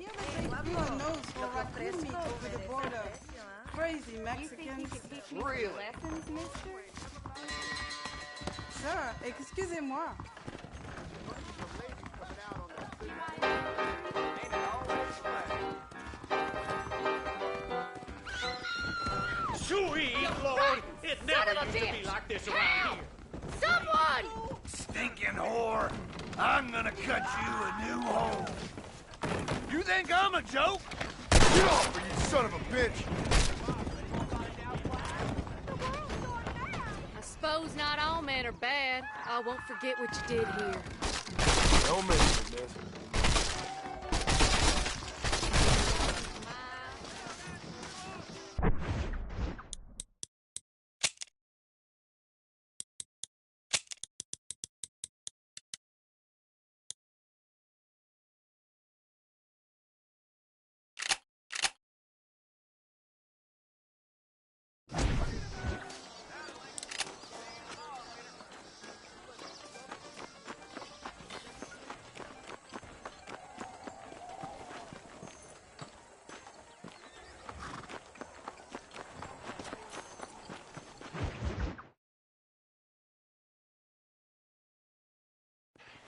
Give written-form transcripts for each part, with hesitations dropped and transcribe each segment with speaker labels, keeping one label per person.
Speaker 1: You on nose for raccoon meat over the border. Crazy Mexicans.
Speaker 2: Really?
Speaker 3: Lessons, mister?
Speaker 1: Sir, excusez-moi.
Speaker 4: Sweet Lord, it never used to be like this around here.
Speaker 3: Someone!
Speaker 5: Stinking whore! I'm gonna cut you a new hole. You think I'm a joke? Get off me, you son of a bitch!
Speaker 3: I suppose not all men are bad. I won't forget what you did here.
Speaker 5: No mention, miss.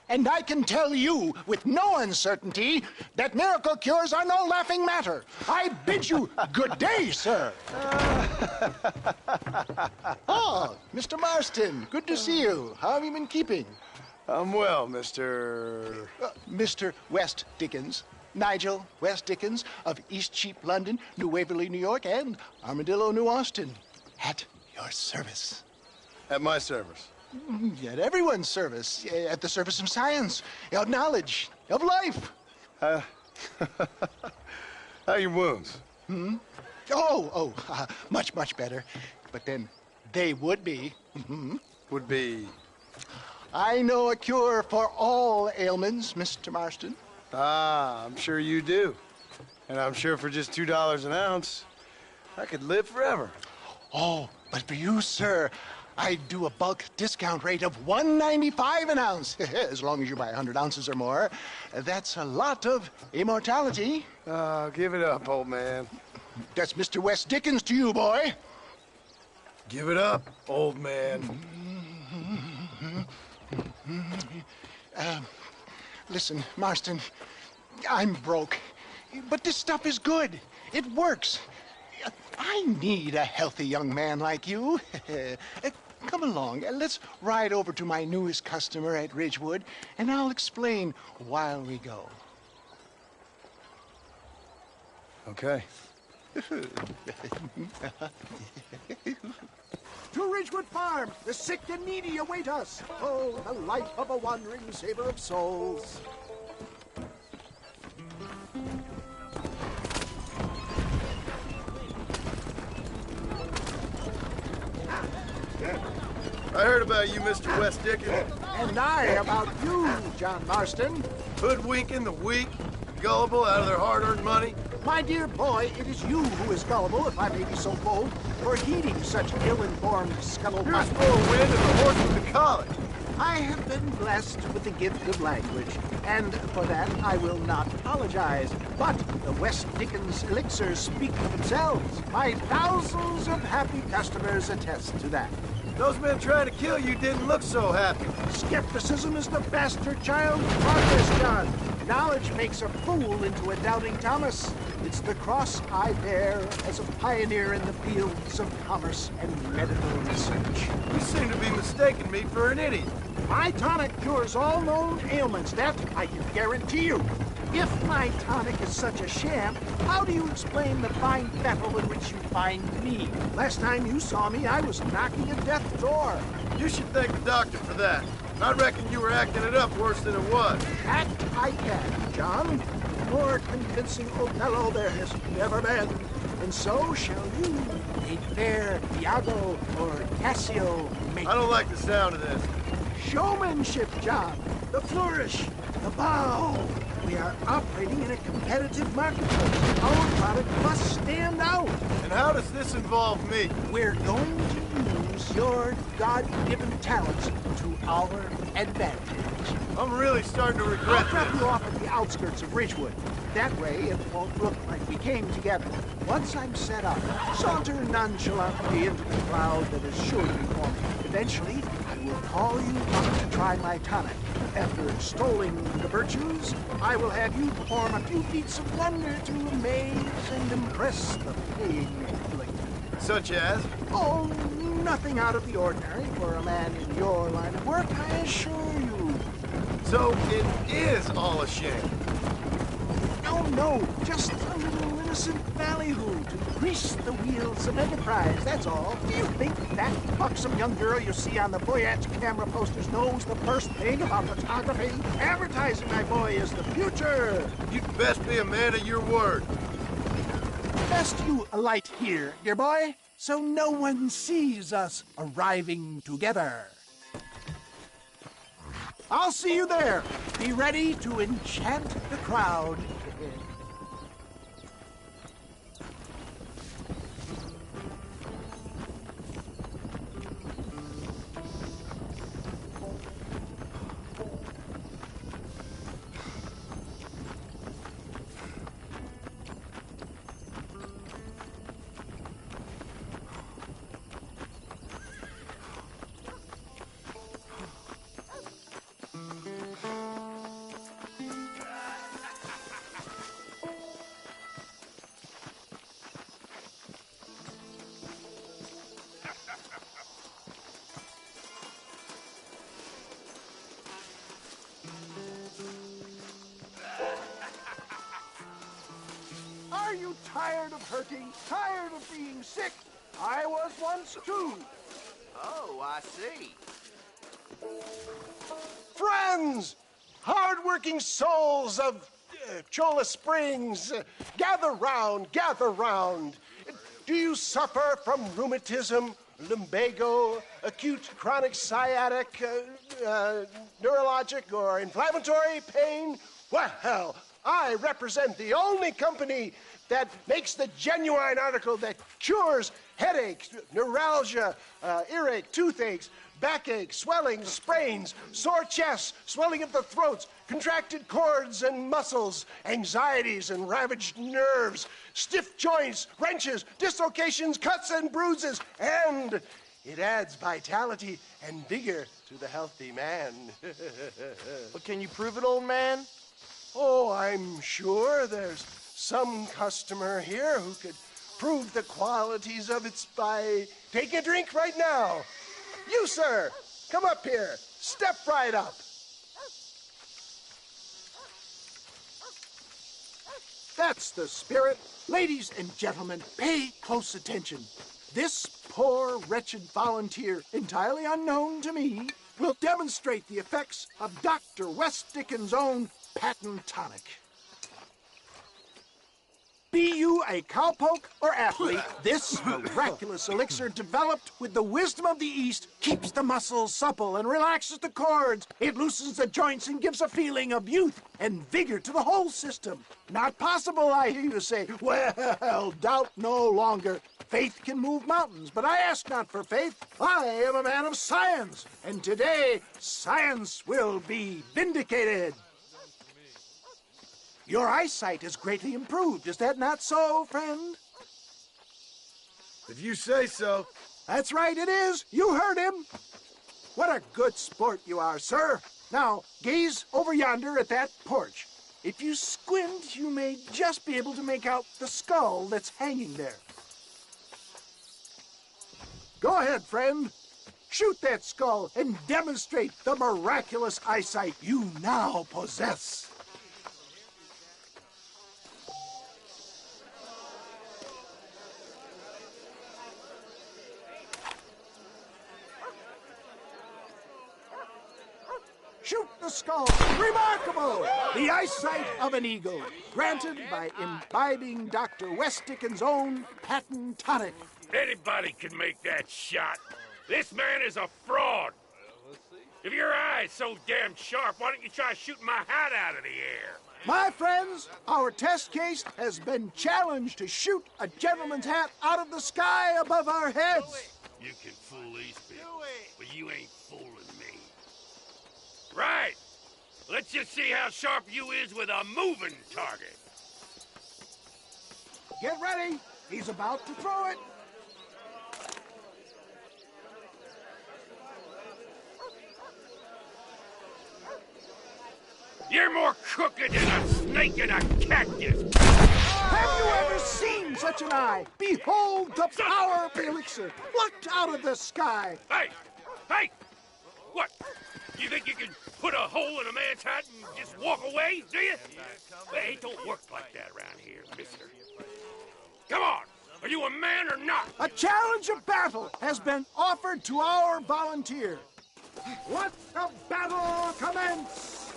Speaker 6: And I can tell you with no uncertainty that miracle cures are no laughing matter. I bid you good day, sir. Oh, Mr. Marston, good to see you. How have you been keeping?
Speaker 5: I'm well, Mr.
Speaker 6: Mr. West Dickens. Nigel West Dickens of East Cheap, London, New Waverly, New York, and Armadillo, New Austin. At your service.
Speaker 5: At my service.
Speaker 6: At everyone's service. At the service of science, of knowledge, of life.
Speaker 5: How are your wounds?
Speaker 6: Much, much better. But then they would be.
Speaker 5: Would be...
Speaker 6: I know a cure for all ailments, Mr. Marston.
Speaker 5: Ah, I'm sure you do. And I'm sure for just $2 an ounce, I could live forever.
Speaker 6: Oh, but for you, sir, I'd do a bulk discount rate of $1.95 an ounce, as long as you buy 100 ounces or more. That's a lot of immortality.
Speaker 5: Give it up, old man.
Speaker 6: That's Mr. West Dickens to you, boy.
Speaker 5: Give it up, old man.
Speaker 6: Listen, Marston, I'm broke, but this stuff is good. It works. I need a healthy young man like you. Come along, let's ride over to my newest customer at Ridgewood, and I'll explain while we go.
Speaker 5: Okay.
Speaker 7: To Ridgewood Farm, the sick and needy await us. Oh, the life of a wandering saver of souls.
Speaker 5: I heard about you, Mr. West Dickens.
Speaker 7: And I about you, John Marston.
Speaker 5: Hoodwinking the weak, gullible out of their hard-earned money.
Speaker 7: My dear boy, it is you who is gullible, if I may be so bold, for heeding such ill-informed scuttlebutt.
Speaker 5: Here's full wind and the horse with the college.
Speaker 7: I have been blessed with the gift of language, and for that I will not apologize. But the West Dickens elixirs speak for themselves. My thousands of happy customers attest to that.
Speaker 5: Those men trying to kill you didn't look so happy.
Speaker 7: Skepticism is the bastard child of progress, John. Knowledge makes a fool into a doubting Thomas. It's the cross I bear as a pioneer in the fields of commerce and medical research.
Speaker 5: You seem to be mistaking me for an idiot.
Speaker 7: My tonic cures all known ailments, that I can guarantee you. If my tonic is such a sham, how do you explain the fine battle in which you find me? Last time you saw me, I was knocking at death's door.
Speaker 5: You should thank the doctor for that. I reckon you were acting it up worse than it was.
Speaker 7: That I can, John. More convincing Othello there has never been. And so shall you, a fair Iago or Cassio make.
Speaker 5: I don't like the sound of this.
Speaker 7: Showmanship, John. The flourish, the bow. We are operating in a competitive marketplace. Our product must stand out.
Speaker 5: And how does this involve me?
Speaker 7: We're going to use your God-given talents to our advantage.
Speaker 5: I'm really starting to regret
Speaker 7: I'll drop
Speaker 5: this.
Speaker 7: you off at the outskirts of Ridgewood. That way, it won't look like we came together. Once I'm set up, saunter nonchalantly into the cloud that is sure to be forming. Eventually, I will call you up to try my tonic. After extolling the virtues, I will have you perform a few feats of wonder to amaze and impress the paying public.
Speaker 5: Such as?
Speaker 7: Oh, nothing out of the ordinary for a man in your line of work, I assure you.
Speaker 5: So it is all a shame.
Speaker 7: No, just a little innocent ballyhoo to grease the wheels of enterprise, that's all. Do you think that buxom young girl you see on the Voyage camera posters knows the first thing about photography? Advertising, my boy, is the future.
Speaker 5: You'd best be a man of your word.
Speaker 7: Best you alight here, dear boy, so no one sees us arriving together. I'll see you there. Be ready to enchant the crowd. Are you tired of hurting? Tired of being sick? I was once too.
Speaker 2: Oh, I see.
Speaker 6: Friends! Hard-working souls of Cholla Springs, gather round, gather round. Do you suffer from rheumatism, lumbago, acute chronic sciatic, neurologic, or inflammatory pain? Well, I represent the only company that makes the genuine article that cures headaches, neuralgia, earache, toothaches, backache, swelling, sprains, sore chests, swelling of the throats, contracted cords and muscles, anxieties and ravaged nerves, stiff joints, wrenches, dislocations, cuts and bruises, and it adds vitality and vigor to the healthy man.
Speaker 2: But can you prove it, old man?
Speaker 6: Oh, I'm sure there's some customer here who could prove the qualities of it by taking a drink right now. You, sir, come up here. Step right up.
Speaker 7: That's the spirit. Ladies and gentlemen, pay close attention. This poor, wretched volunteer, entirely unknown to me, will demonstrate the effects of Dr. West Dickens' own patent tonic. Be you a cowpoke or athlete, this miraculous elixir developed with the wisdom of the East keeps the muscles supple and relaxes the cords. It loosens the joints and gives a feeling of youth and vigor to the whole system. Not possible, I hear you say. Well, doubt no longer. Faith can move mountains, but I ask not for faith. I am a man of science, and today science will be vindicated. Your eyesight is greatly improved. Is that not so, friend?
Speaker 5: If you say so.
Speaker 7: That's right, it is. You heard him. What a good sport you are, sir. Now, gaze over yonder at that porch. If you squint, you may just be able to make out the skull that's hanging there. Go ahead, friend. Shoot that skull and demonstrate the miraculous eyesight you now possess. Shoot the skull. Remarkable! The eyesight of an eagle, granted by imbibing Dr. West Dickens' own patent tonic.
Speaker 4: Anybody can make that shot. This man is a fraud. If your eye's so damn sharp, why don't you try shooting my hat out of the air?
Speaker 7: My friends, our test case has been challenged to shoot a gentleman's hat out of the sky above our heads.
Speaker 4: You can fool these people, but you ain't fooling me. Right. Let's just see how sharp you is with a moving target.
Speaker 7: Get ready. He's about to throw it.
Speaker 4: You're more crooked than a snake in a cactus.
Speaker 7: Have you ever seen such an eye? Behold the power of the elixir, plucked out of the sky.
Speaker 4: Hey! Hey! What? You think you can put a hole in a man's hat and just walk away, do you? Hey, it don't work like that around here, mister. Come on! Are you a man or not?
Speaker 7: A challenge of battle has been offered to our volunteer. Let the battle commence!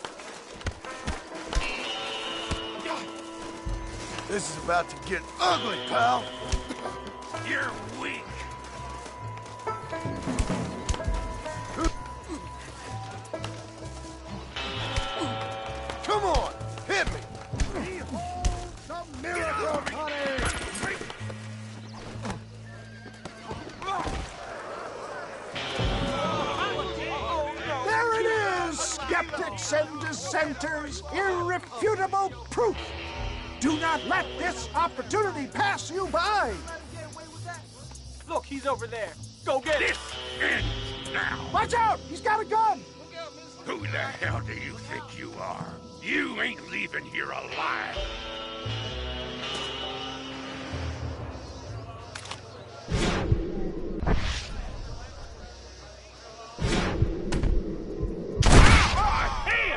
Speaker 5: This is about to get ugly, pal.
Speaker 4: You're weak.
Speaker 5: Come on, hit me.
Speaker 7: Behold the miracle, honey! There it is, skeptics and dissenters, irrefutable proof. Do not let this opportunity pass you by.
Speaker 8: Look, he's over there. Go get him.
Speaker 4: This ends now.
Speaker 7: Watch out! He's got a gun!
Speaker 4: Who the hell do you think you are? You ain't leaving here alive.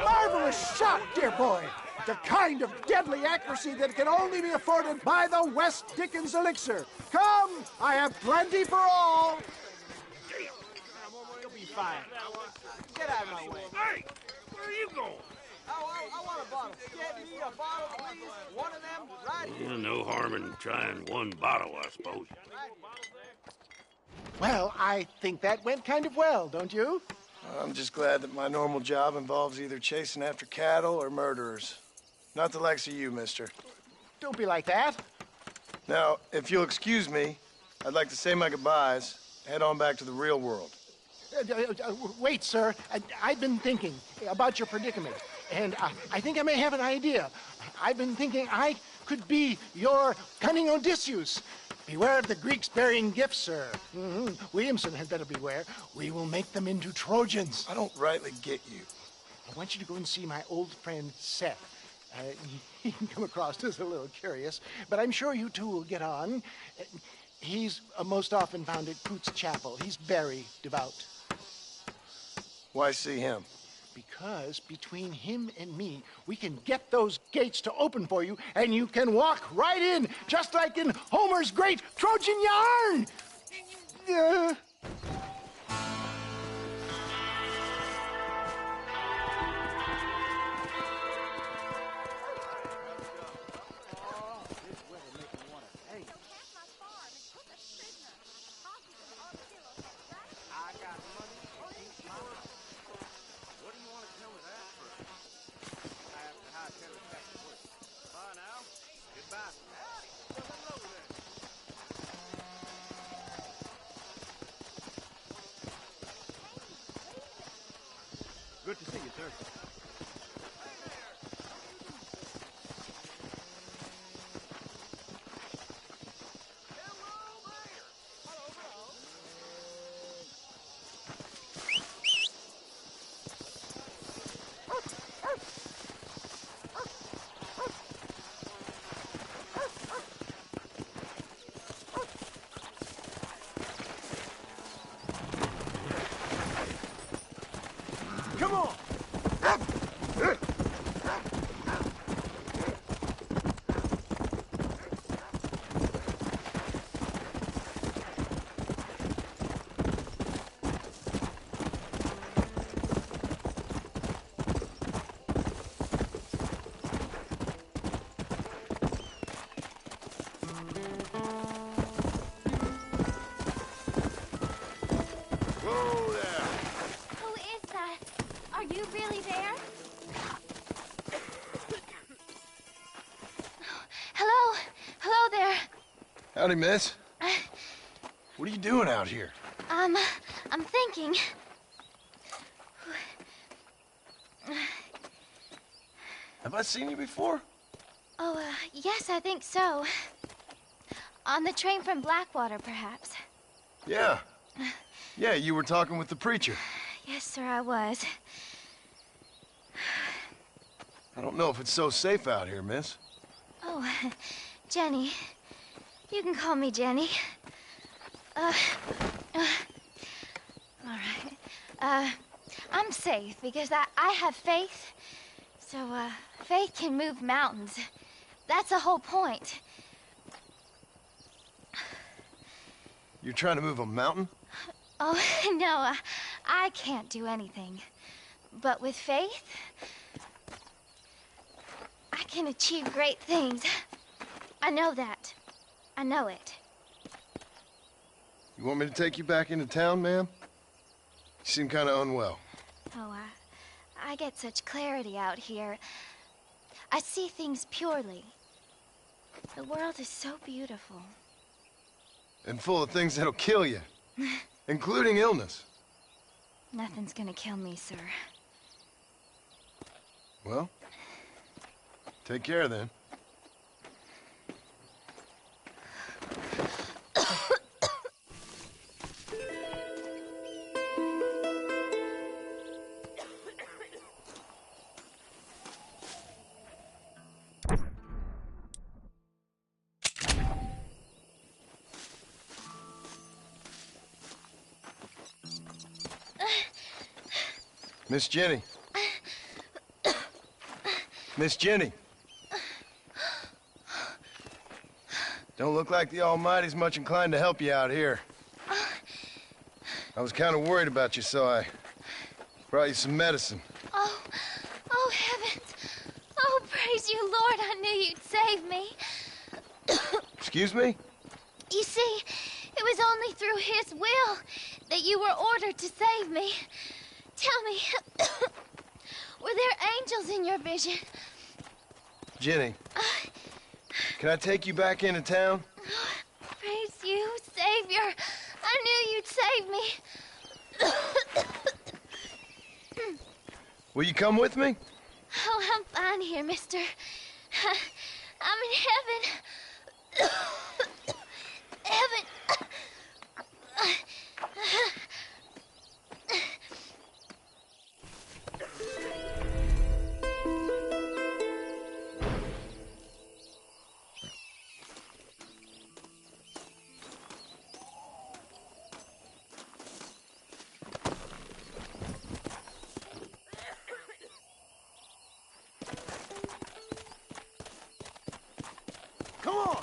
Speaker 7: Marvelous shot, dear boy. The kind of deadly accuracy that can only be afforded by the West Dickens elixir. Come, I have plenty for all.
Speaker 8: You'll be fine. Get out of my way.
Speaker 4: Hey, where are you going?
Speaker 8: I want a bottle. Get me a bottle, please. One of them right here.
Speaker 4: No harm in trying one bottle, I suppose.
Speaker 6: Well, I think that went kind of well, don't you?
Speaker 5: I'm just glad that my normal job involves either chasing after cattle or murderers. Not the likes of you, mister.
Speaker 6: Don't be like that.
Speaker 5: Now, if you'll excuse me, I'd like to say my goodbyes, head on back to the real world.
Speaker 6: Wait, sir. I've been thinking about your predicament, and I think I may have an idea. I've been thinking I could be your cunning Odysseus. Beware of the Greeks bearing gifts, sir. Williamson had better beware. We will make them into Trojans.
Speaker 5: I don't rightly get you.
Speaker 6: I want you to go and see my old friend Seth. He can come across as a little curious, but I'm sure you two will get on. He's most often found at Coots Chapel. He's very devout.
Speaker 5: Why see him?
Speaker 6: Because between him and me, we can get those gates to open for you, and you can walk right in, just like in Homer's great Trojan yarn!
Speaker 8: Good to see you, sir.
Speaker 7: Come on!
Speaker 5: Whoa there!
Speaker 9: Who is that? Are you really there? Hello? Hello there.
Speaker 5: Howdy, miss. What are you doing out here?
Speaker 9: I'm thinking.
Speaker 5: Have I seen you before?
Speaker 9: Oh, yes, I think so. On the train from Blackwater, perhaps.
Speaker 5: Yeah. Yeah, you were talking with the preacher.
Speaker 9: Yes, sir, I was.
Speaker 5: I don't know if it's so safe out here, miss.
Speaker 9: Oh, Jenny. You can call me Jenny. All right. I'm safe because I have faith. So, faith can move mountains. That's the whole point.
Speaker 5: You're trying to move a mountain?
Speaker 9: Oh, no, I can't do anything. But with faith, I can achieve great things. I know that. I know it.
Speaker 5: You want me to take you back into town, ma'am? You seem kind of unwell.
Speaker 9: Oh, I get such clarity out here. I see things purely. The world is so beautiful.
Speaker 5: And full of things that'll kill you. Including illness.
Speaker 9: Nothing's gonna kill me, sir.
Speaker 5: Well, take care then. Miss Jenny. Miss Jenny. Don't look like the Almighty's much inclined to help you out here. I was kind of worried about you, so I brought you some medicine.
Speaker 9: Oh, heavens. Oh, praise you, Lord. I knew you'd save me.
Speaker 5: Excuse me?
Speaker 9: You see, it was only through his will that you were ordered to save me. Tell me, were there angels in your vision?
Speaker 5: Jenny, can I take you back into town?
Speaker 9: Praise you, Savior. I knew you'd save me.
Speaker 5: Will you come with me?
Speaker 9: Oh, I'm fine here, mister. I'm in heaven. Heaven.
Speaker 5: Come on!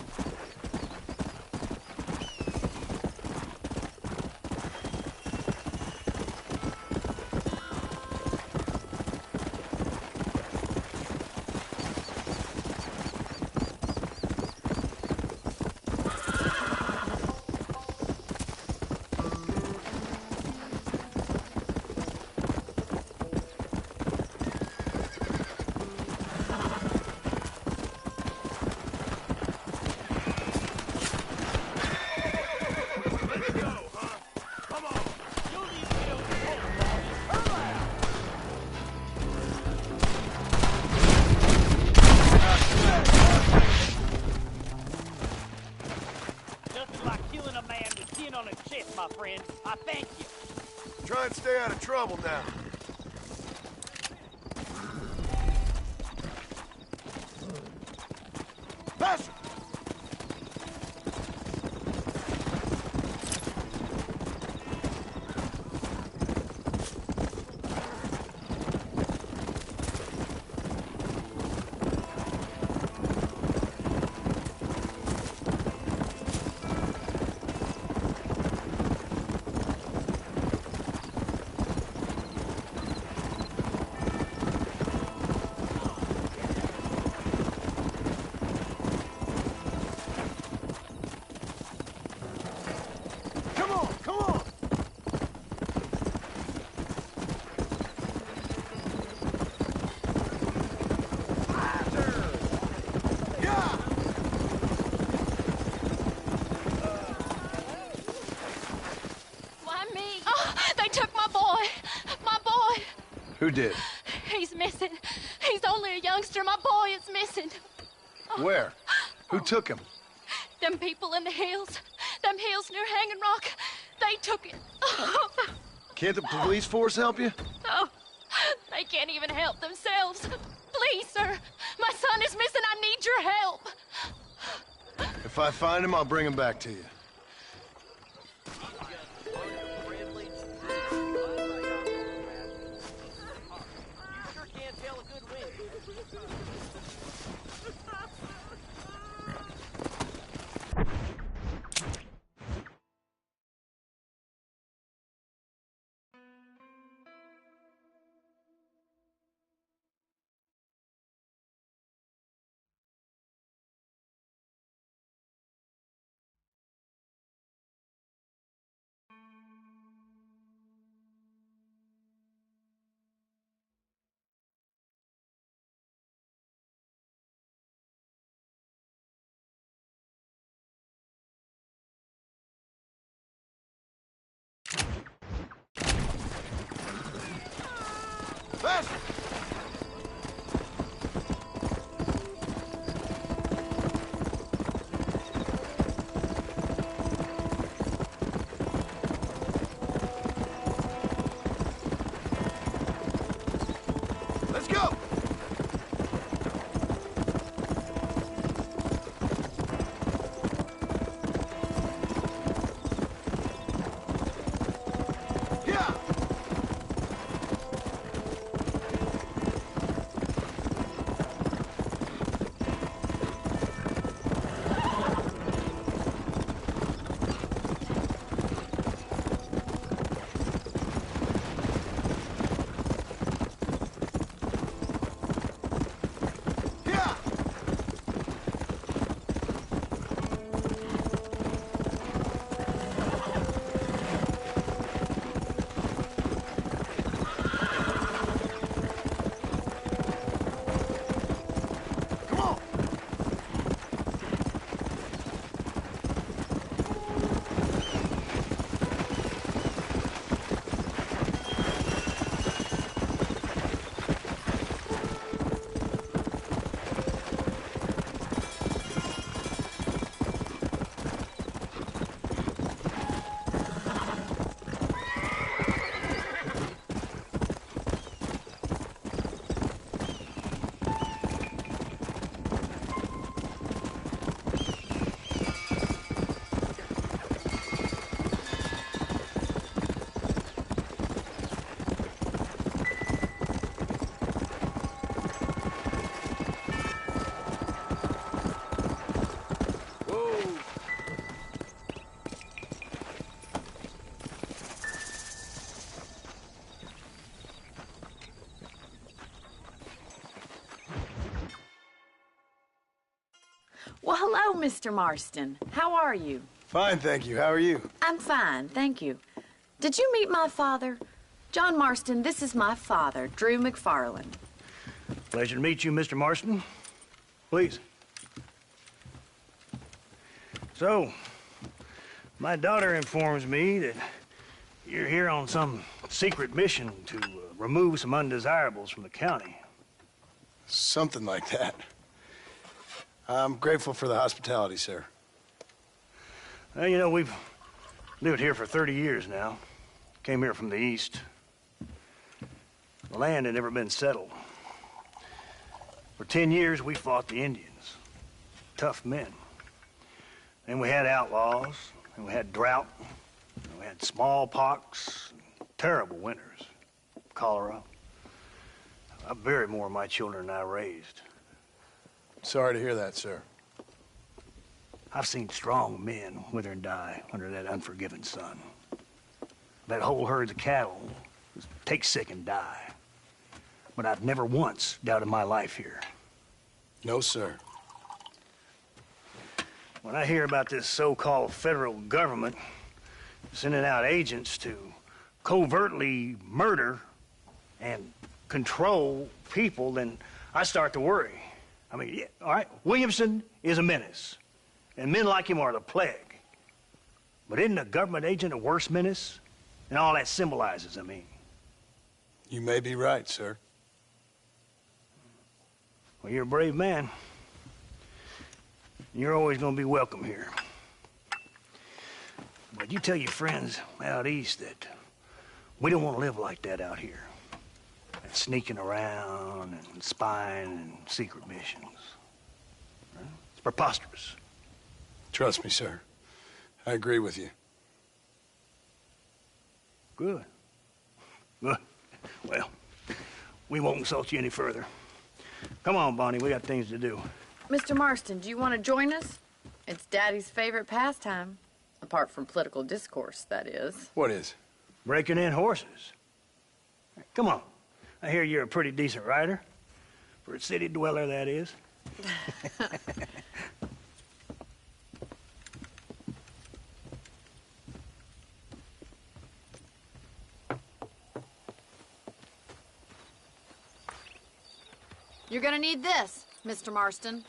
Speaker 8: My friend, I thank you.
Speaker 5: Try and stay out of trouble now. Pass! Who did?
Speaker 3: He's missing. He's only a youngster. My boy is missing.
Speaker 5: Where? Who took him?
Speaker 3: Them people in the hills, them hills near Hanging Rock, they took it.
Speaker 5: Can't the police force help you?
Speaker 3: Oh, they can't even help themselves. Please, sir, my son is missing. I need your help.
Speaker 5: If I find him, I'll bring him back to you. Faster! Let's go! Yeah!
Speaker 10: Well, hello, Mr. Marston. How are you?
Speaker 5: Fine, thank you. How are you?
Speaker 10: I'm fine, thank you. Did you meet my father? John Marston, this is my father, Drew McFarland.
Speaker 11: Pleasure to meet you, Mr. Marston. Please. So, my daughter informs me that you're here on some secret mission to remove some undesirables from the county.
Speaker 5: Something like that. I'm grateful for the hospitality, sir.
Speaker 11: Well, you know, we've lived here for 30 years now. Came here from the east. The land had never been settled. For 10 years, we fought the Indians. Tough men. Then we had outlaws, and we had drought, and we had smallpox, terrible winters, cholera. I buried more of my children than I raised.
Speaker 5: Sorry to hear that, sir.
Speaker 11: I've seen strong men wither and die under that unforgiving sun. That whole herds of cattle just take sick and die. But I've never once doubted my life here.
Speaker 5: No, sir.
Speaker 11: When I hear about this so-called federal government sending out agents to covertly murder and control people, then I start to worry. I mean, yeah, all right, Williamson is a menace, and men like him are the plague. But isn't a government agent a worse menace? And all that symbolizes, I mean.
Speaker 5: You may be right, sir.
Speaker 11: Well, you're a brave man. You're always gonna be welcome here. But you tell your friends out east that we don't want to live like that out here. That sneaking around and spying and secret missions. Right? It's preposterous.
Speaker 5: Trust me, sir. I agree with you.
Speaker 11: Good. Good. Well, we won't insult you any further. Come on, Bonnie, we got things to do.
Speaker 10: Mr. Marston, do you want to join us? It's Daddy's favorite pastime. Apart from political discourse, that is.
Speaker 5: What is?
Speaker 11: Breaking in horses. Come on. I hear you're a pretty decent rider. For a city dweller, that is.
Speaker 10: You're gonna need this, Mr. Marston.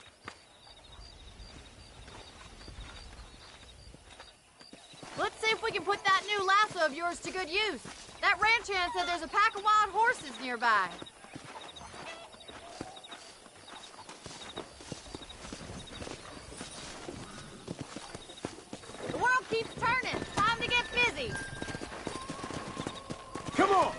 Speaker 10: Let's see if we can put that new lasso of yours to good use. That ranch hand said there's a pack of wild horses nearby. The world keeps turning. Time to get busy.
Speaker 5: Come on!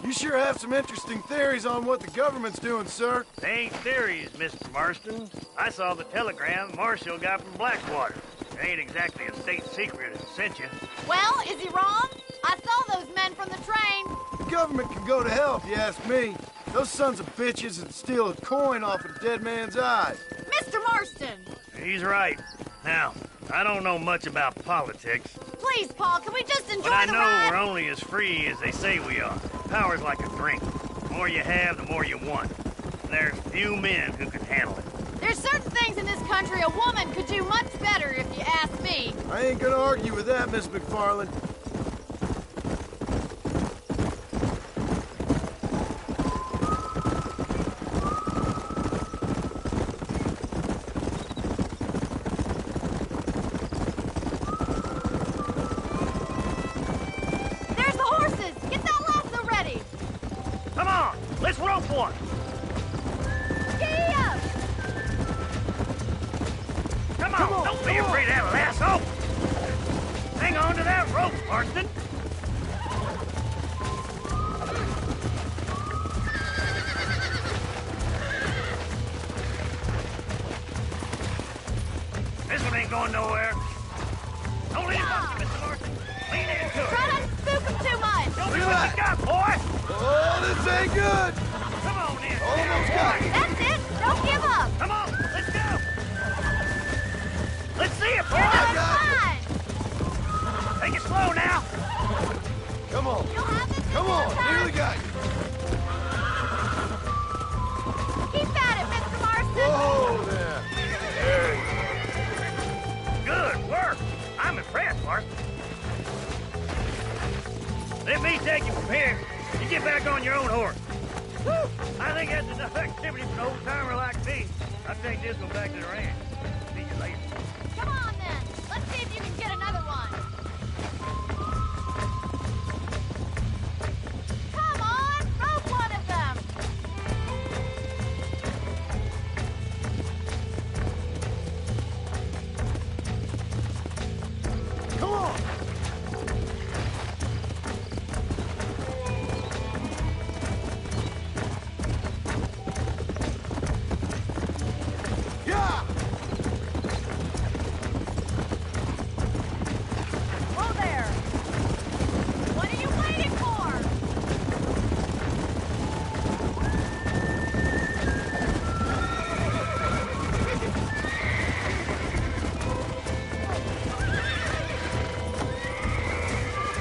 Speaker 5: You sure have some interesting theories on what the government's doing, sir.
Speaker 11: They ain't theories, Mr. Marston. I saw the telegram Marshall got from Blackwater. It ain't exactly a state secret it sent you.
Speaker 10: Well, is he wrong? I saw those men from the train.
Speaker 5: The government can go to hell if you ask me. Those sons of bitches would steal a coin off a dead man's eyes.
Speaker 10: Mr. Marston!
Speaker 11: He's right. Now, I don't know much about politics.
Speaker 10: Please, Paul, can we just enjoy
Speaker 11: But I
Speaker 10: the
Speaker 11: know
Speaker 10: ride?
Speaker 11: we're only as free as they say we are. Power's like a drink. The more you have, the more you want. And there's few men who can handle it.
Speaker 10: There's certain things in this country a woman could do much better, if you ask me.
Speaker 5: I ain't gonna argue with that, Miss McFarland.
Speaker 10: There's the horses! Get that lasso ready!
Speaker 11: Come on, let's rope one.
Speaker 10: Giddy up!
Speaker 11: Come on, don't be afraid of that lasso. Hang on to that rope, Marston. This one ain't going nowhere. Don't lean up, Mr. Marston. Lean into it.
Speaker 10: Try not to spook them too much!
Speaker 11: Show me what you got, boy.
Speaker 5: Oh, this ain't good!
Speaker 11: Come on in.
Speaker 5: Almost got it.
Speaker 10: That's it! Don't give up!
Speaker 11: Come on, let's go. Let's see it, boy.
Speaker 10: You're doing fine!
Speaker 11: Take it slow now.
Speaker 5: Come on.
Speaker 10: You'll have this in
Speaker 5: Come
Speaker 10: no
Speaker 5: on,
Speaker 10: time.
Speaker 5: nearly got you.
Speaker 10: Keep at it, Mr. Marston!
Speaker 5: Whoa there. There you
Speaker 11: Good work. I'm impressed, Marston. Let me take you from here. You get back on your own horse. Woo! I think that's enough activity for an old-timer like me. I'll take this one back to the ranch. See you later.
Speaker 10: Come on, then. Let's see if you can get another one. Come on! Rope one of them!
Speaker 5: go. Come on. Yeah.
Speaker 10: Whoa there! What are you waiting for?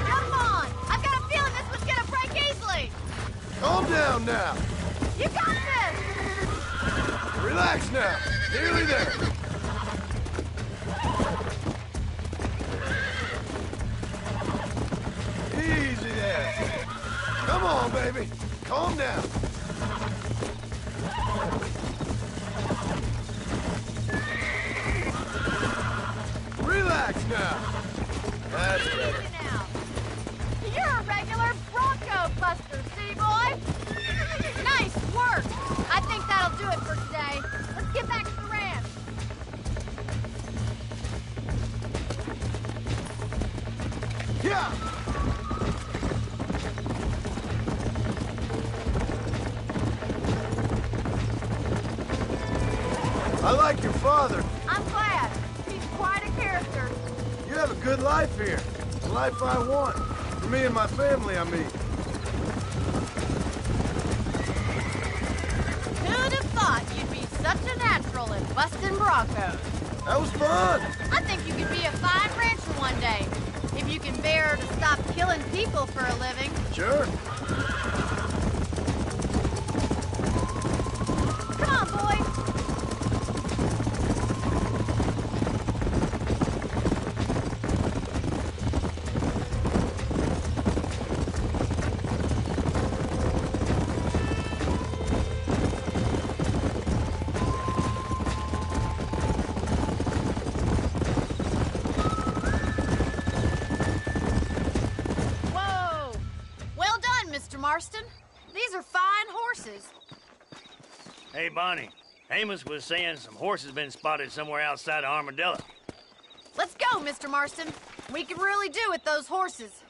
Speaker 10: Come on! I've got a feeling this one's gonna break easily!
Speaker 5: Calm down now.
Speaker 10: You got this!
Speaker 5: Relax now. Nearly there. Easy there. Come on, baby. Calm down. Relax now. That's better.
Speaker 10: Easy now. You're a regular
Speaker 5: I like your father.
Speaker 10: I'm glad. He's quite a character.
Speaker 5: You have a good life here. The life I want. For me and my family, I mean.
Speaker 10: Who'd have thought you'd be such a natural at busting broncos?
Speaker 5: That was fun.
Speaker 10: I think you could be a fine rancher one day. If you can bear to stop killing people for a living.
Speaker 5: Sure.
Speaker 10: Come on, boy. Marston. These are fine horses.
Speaker 11: Hey, Bonnie. Amos was saying some horses been spotted somewhere outside of Armadillo.
Speaker 10: Let's go, Mr. Marston. We can really do with those horses.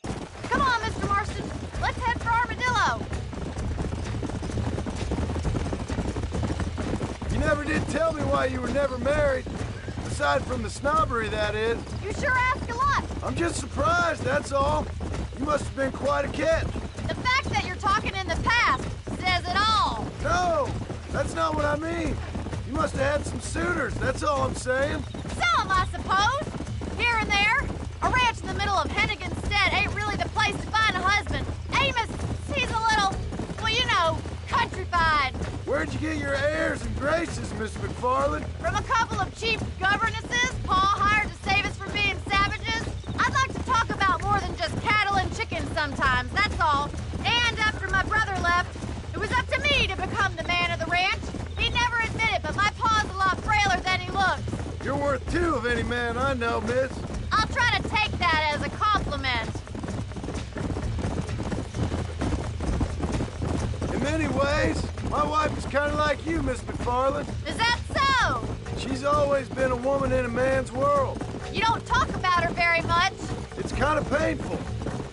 Speaker 10: Come on, Mr. Marston. Let's head for Armadillo.
Speaker 5: You never did tell me why you were never married. Aside from the snobbery, that is.
Speaker 10: You sure ask a lot.
Speaker 5: I'm just surprised, that's all. You must have been quite a catch.
Speaker 10: The fact that you're talking in the past says it all.
Speaker 5: No, that's not what I mean. You must have had some suitors, that's all I'm saying.
Speaker 10: Some, I suppose. Here and there. A ranch in the middle of Hennigan's Stead ain't really the place to find a husband. Amos, he's a little, well, you know, countrified.
Speaker 5: Where'd you get your airs and graces, Miss McFarland?
Speaker 10: From a couple of cheap governesses Pa hired to save us from being savages. I'd like to talk about more than just cattle and chickens sometimes, that's all. And after my brother left, it was up to me to become the man of the ranch. He'd never admit it, but my pa's a lot frailer than he looks.
Speaker 5: You're worth two of any man I know, miss.
Speaker 10: I'll try to take that as a compliment.
Speaker 5: In many ways, my wife is kind of like you, Miss McFarland.
Speaker 10: Is that so?
Speaker 5: She's always been a woman in a man's world.
Speaker 10: You don't talk about her very much.
Speaker 5: It's kind of painful,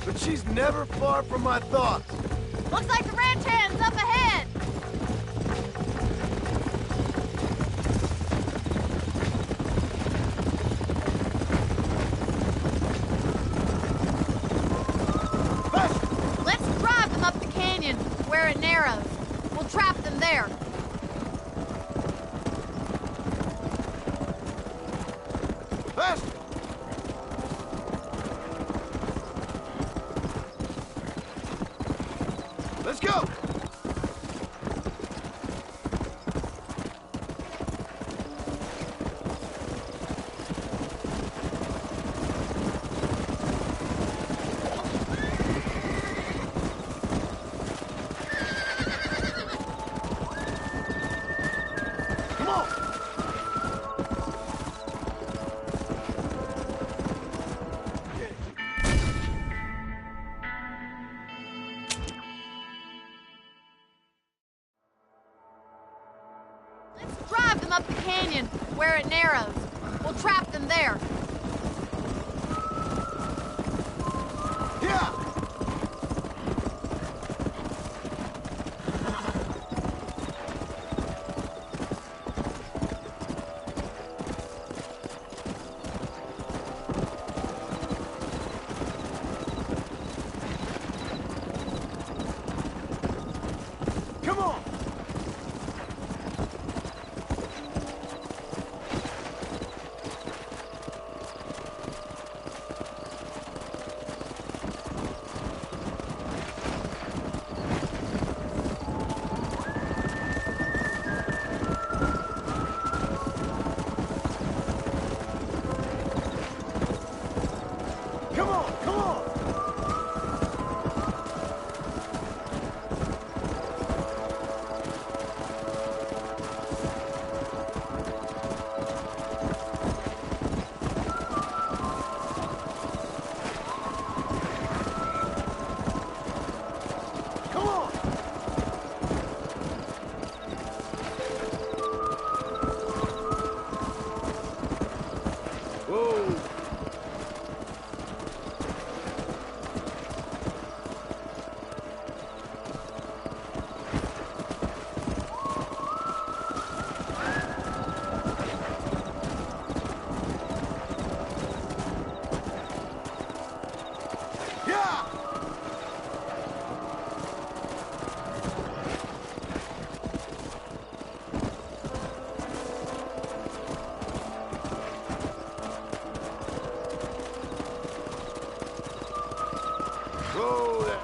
Speaker 5: but she's never far from my thoughts.
Speaker 10: Looks like the ranch hand's up ahead. Let's drive them up the canyon where it narrows. We'll trap them there.
Speaker 5: Faster! Let's go! Come on!
Speaker 10: Let's drive them up the canyon where it narrows. We'll trap them there.
Speaker 5: Yeah! Come on! Come on, come on! Whoa there.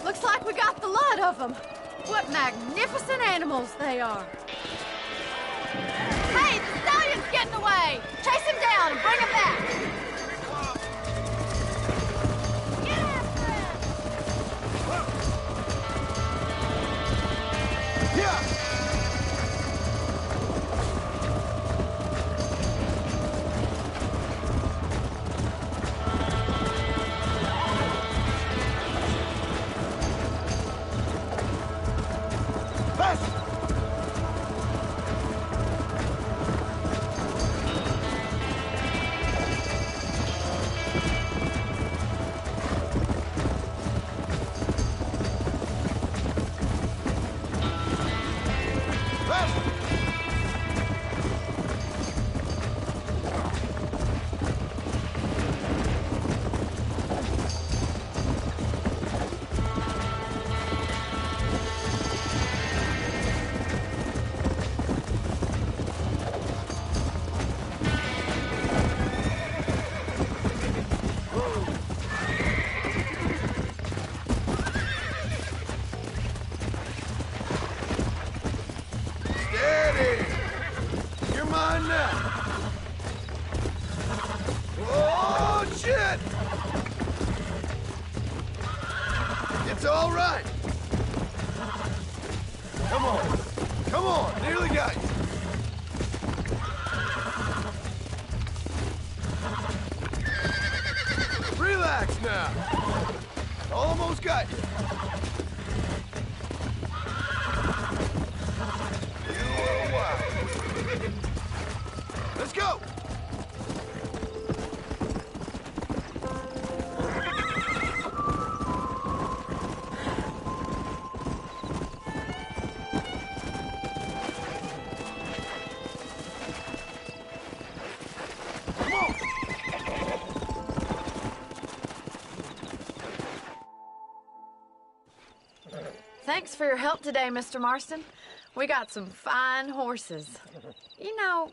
Speaker 10: Looks like we got the lot of them. What magnificent animals they are. Hey, the stallion's getting away. Chase him down and bring him back. Get after him.
Speaker 5: Yeah. It's all right. Come on. Come on. Nearly got you. Relax now. Almost got you. You were a while. Let's go.
Speaker 10: Thanks for your help today, Mr. Marston. We got some fine horses. You know,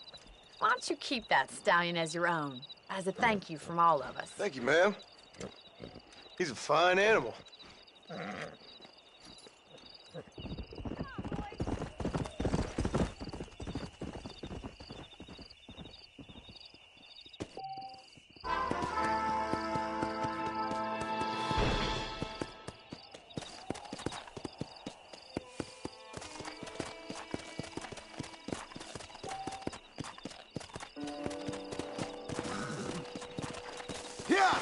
Speaker 10: why don't you keep that stallion as your own, as a thank you from all of us?
Speaker 5: Thank you, ma'am. He's a fine animal. Yeah!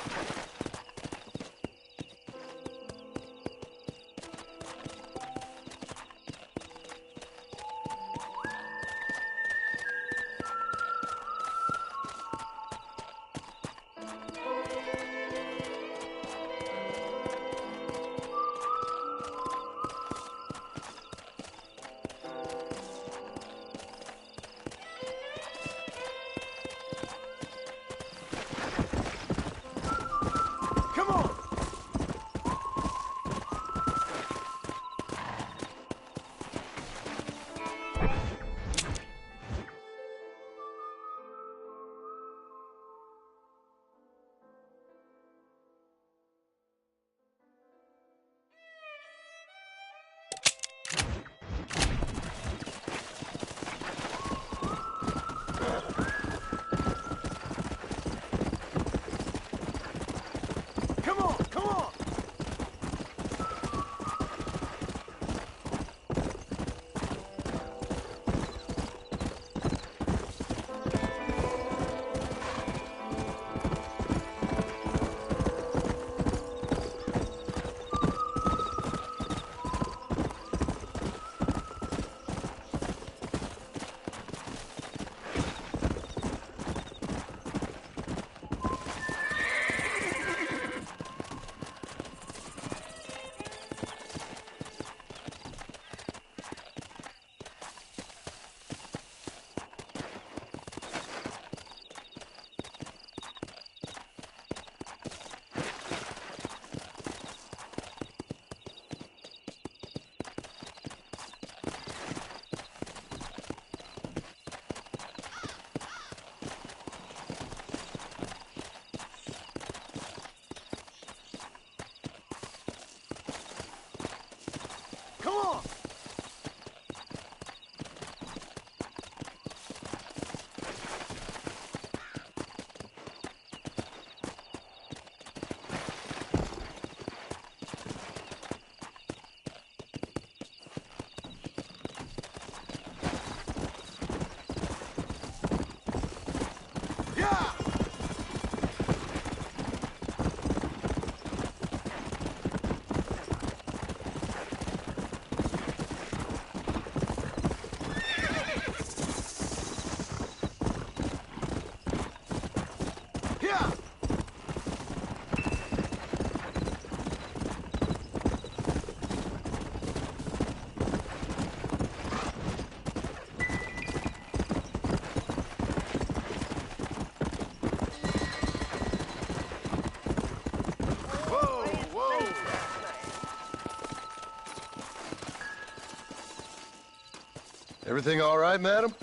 Speaker 5: Everything all right, madam?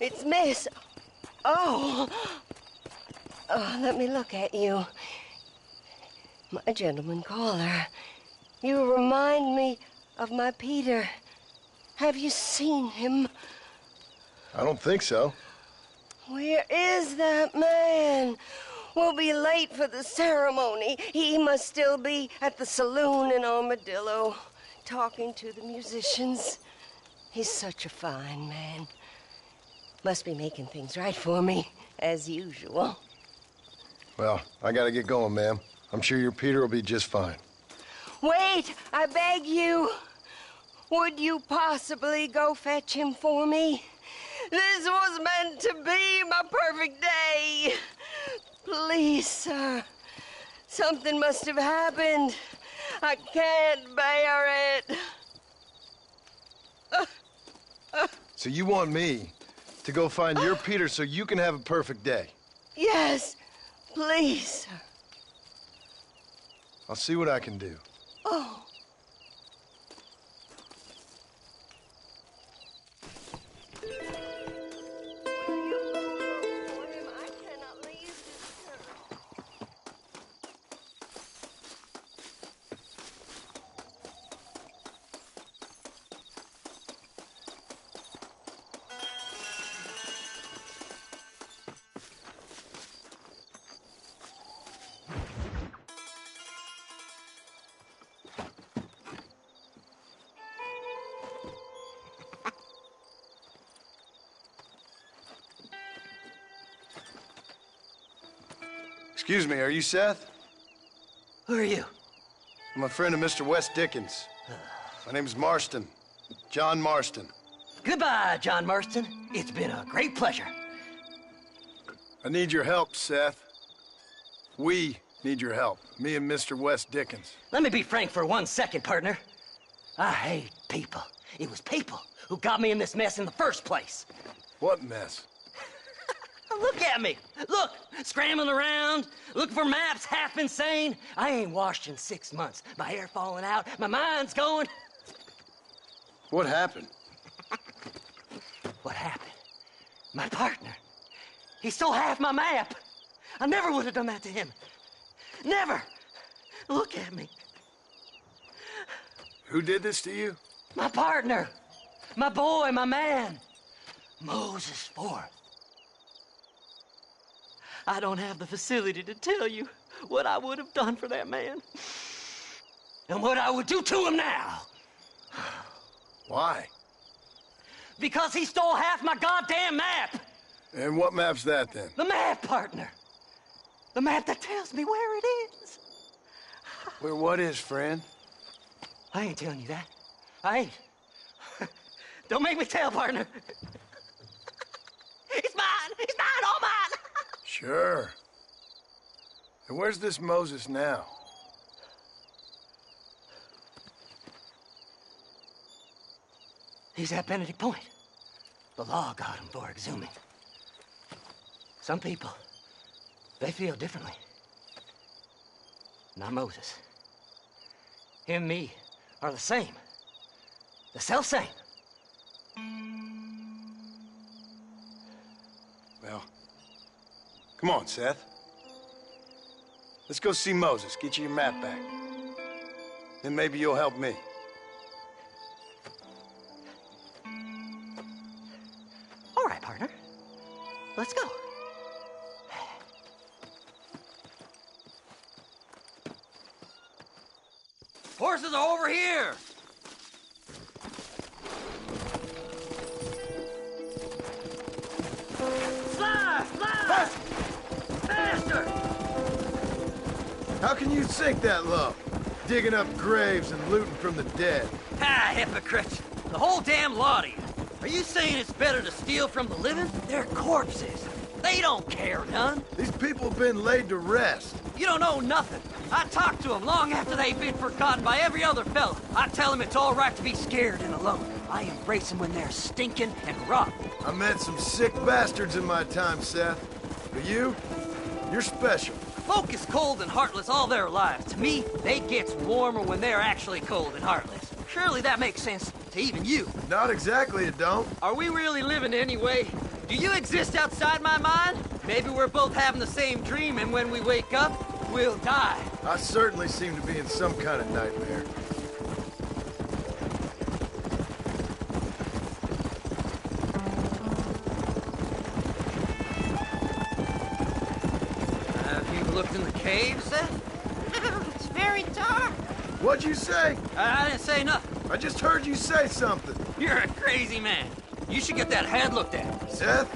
Speaker 12: It's Miss... Oh. Oh, let me look at you. My gentleman caller. You remind me of my Peter. Have you seen him?
Speaker 5: I don't think so.
Speaker 12: Where is that man? We'll be late for the ceremony. He must still be at the saloon in Armadillo, talking to the musicians. He's such a fine man. Must be making things right for me, as usual.
Speaker 5: Well, I gotta get going, ma'am. I'm sure your Peter will be just fine.
Speaker 12: Wait, I beg you. Would you possibly go fetch him for me? This was meant to be my perfect day. Please, sir. Something must have happened. I can't bear it.
Speaker 5: So you want me to go find your Peter so you can have a perfect day?
Speaker 12: Yes, please, sir.
Speaker 5: I'll see what I can do.
Speaker 12: Oh.
Speaker 5: Excuse me, are you Seth?
Speaker 13: Who are you?
Speaker 5: I'm a friend of Mr. West Dickens. My name's Marston. John Marston.
Speaker 13: Goodbye, John Marston. It's been a great pleasure.
Speaker 5: I need your help, Seth. We need your help. Me and Mr. West Dickens.
Speaker 13: Let me be frank for 1 second, partner. I hate people. It was people who got me in this mess in the first place.
Speaker 5: What mess?
Speaker 13: Look at me. Look, scrambling around, looking for maps, half insane. I ain't washed in 6 months. My hair falling out, my mind's going.
Speaker 5: What happened?
Speaker 13: What happened? My partner. He stole half my map. I never would have done that to him. Never. Look at me.
Speaker 5: Who did this to you?
Speaker 13: My partner. My boy, my man. Moses Forth. I don't have the facility to tell you what I would have done for that man. And what I would do to him now.
Speaker 5: Why?
Speaker 13: Because he stole half my goddamn map.
Speaker 5: And what map's that, then?
Speaker 13: The map, partner. The map that tells me where it is.
Speaker 5: Where what is, friend?
Speaker 13: I ain't telling you that. I ain't. Don't make me tell, partner. It's mine. It's mine, all mine.
Speaker 5: Sure. And where's this Moses now?
Speaker 13: He's at Benedict Point. The law got him for exhuming. Some people, they feel differently. Not Moses. Him and me are the same. The self-same.
Speaker 5: Well, come on, Seth. Let's go see Moses, get you your map back. Then maybe you'll help me.
Speaker 13: All right, partner. Let's go.
Speaker 8: Horses are over here!
Speaker 13: Fly! Fly! Faster!
Speaker 5: How can you sink that low? Digging up graves and looting from the dead.
Speaker 8: Ah, hypocrite! The whole damn lot of you. Are you saying it's better to steal from the living? They're corpses. They don't care none.
Speaker 5: These people have been laid to rest.
Speaker 8: You don't know nothing. I talk to them long after they've been forgotten by every other fella. I tell them it's all right to be scared and alone. I embrace them when they're stinking and rotten.
Speaker 5: I met some sick bastards in my time, Seth. But you're special.
Speaker 8: Folk is cold and heartless all their lives. To me, they gets warmer when they're actually cold and heartless. Surely that makes sense to to even you.
Speaker 5: Not exactly, it don't.
Speaker 8: Are we really living anyway? Do you exist outside my mind? Maybe we're both having the same dream, and when we wake up, we'll die.
Speaker 5: I certainly seem to be in some kind of nightmare.
Speaker 8: Have you looked in the cave, Seth?
Speaker 10: It's very dark.
Speaker 5: What'd you say?
Speaker 8: I didn't say nothing.
Speaker 5: I just heard you say something.
Speaker 8: You're a crazy man. You should get that head looked at.
Speaker 5: Seth,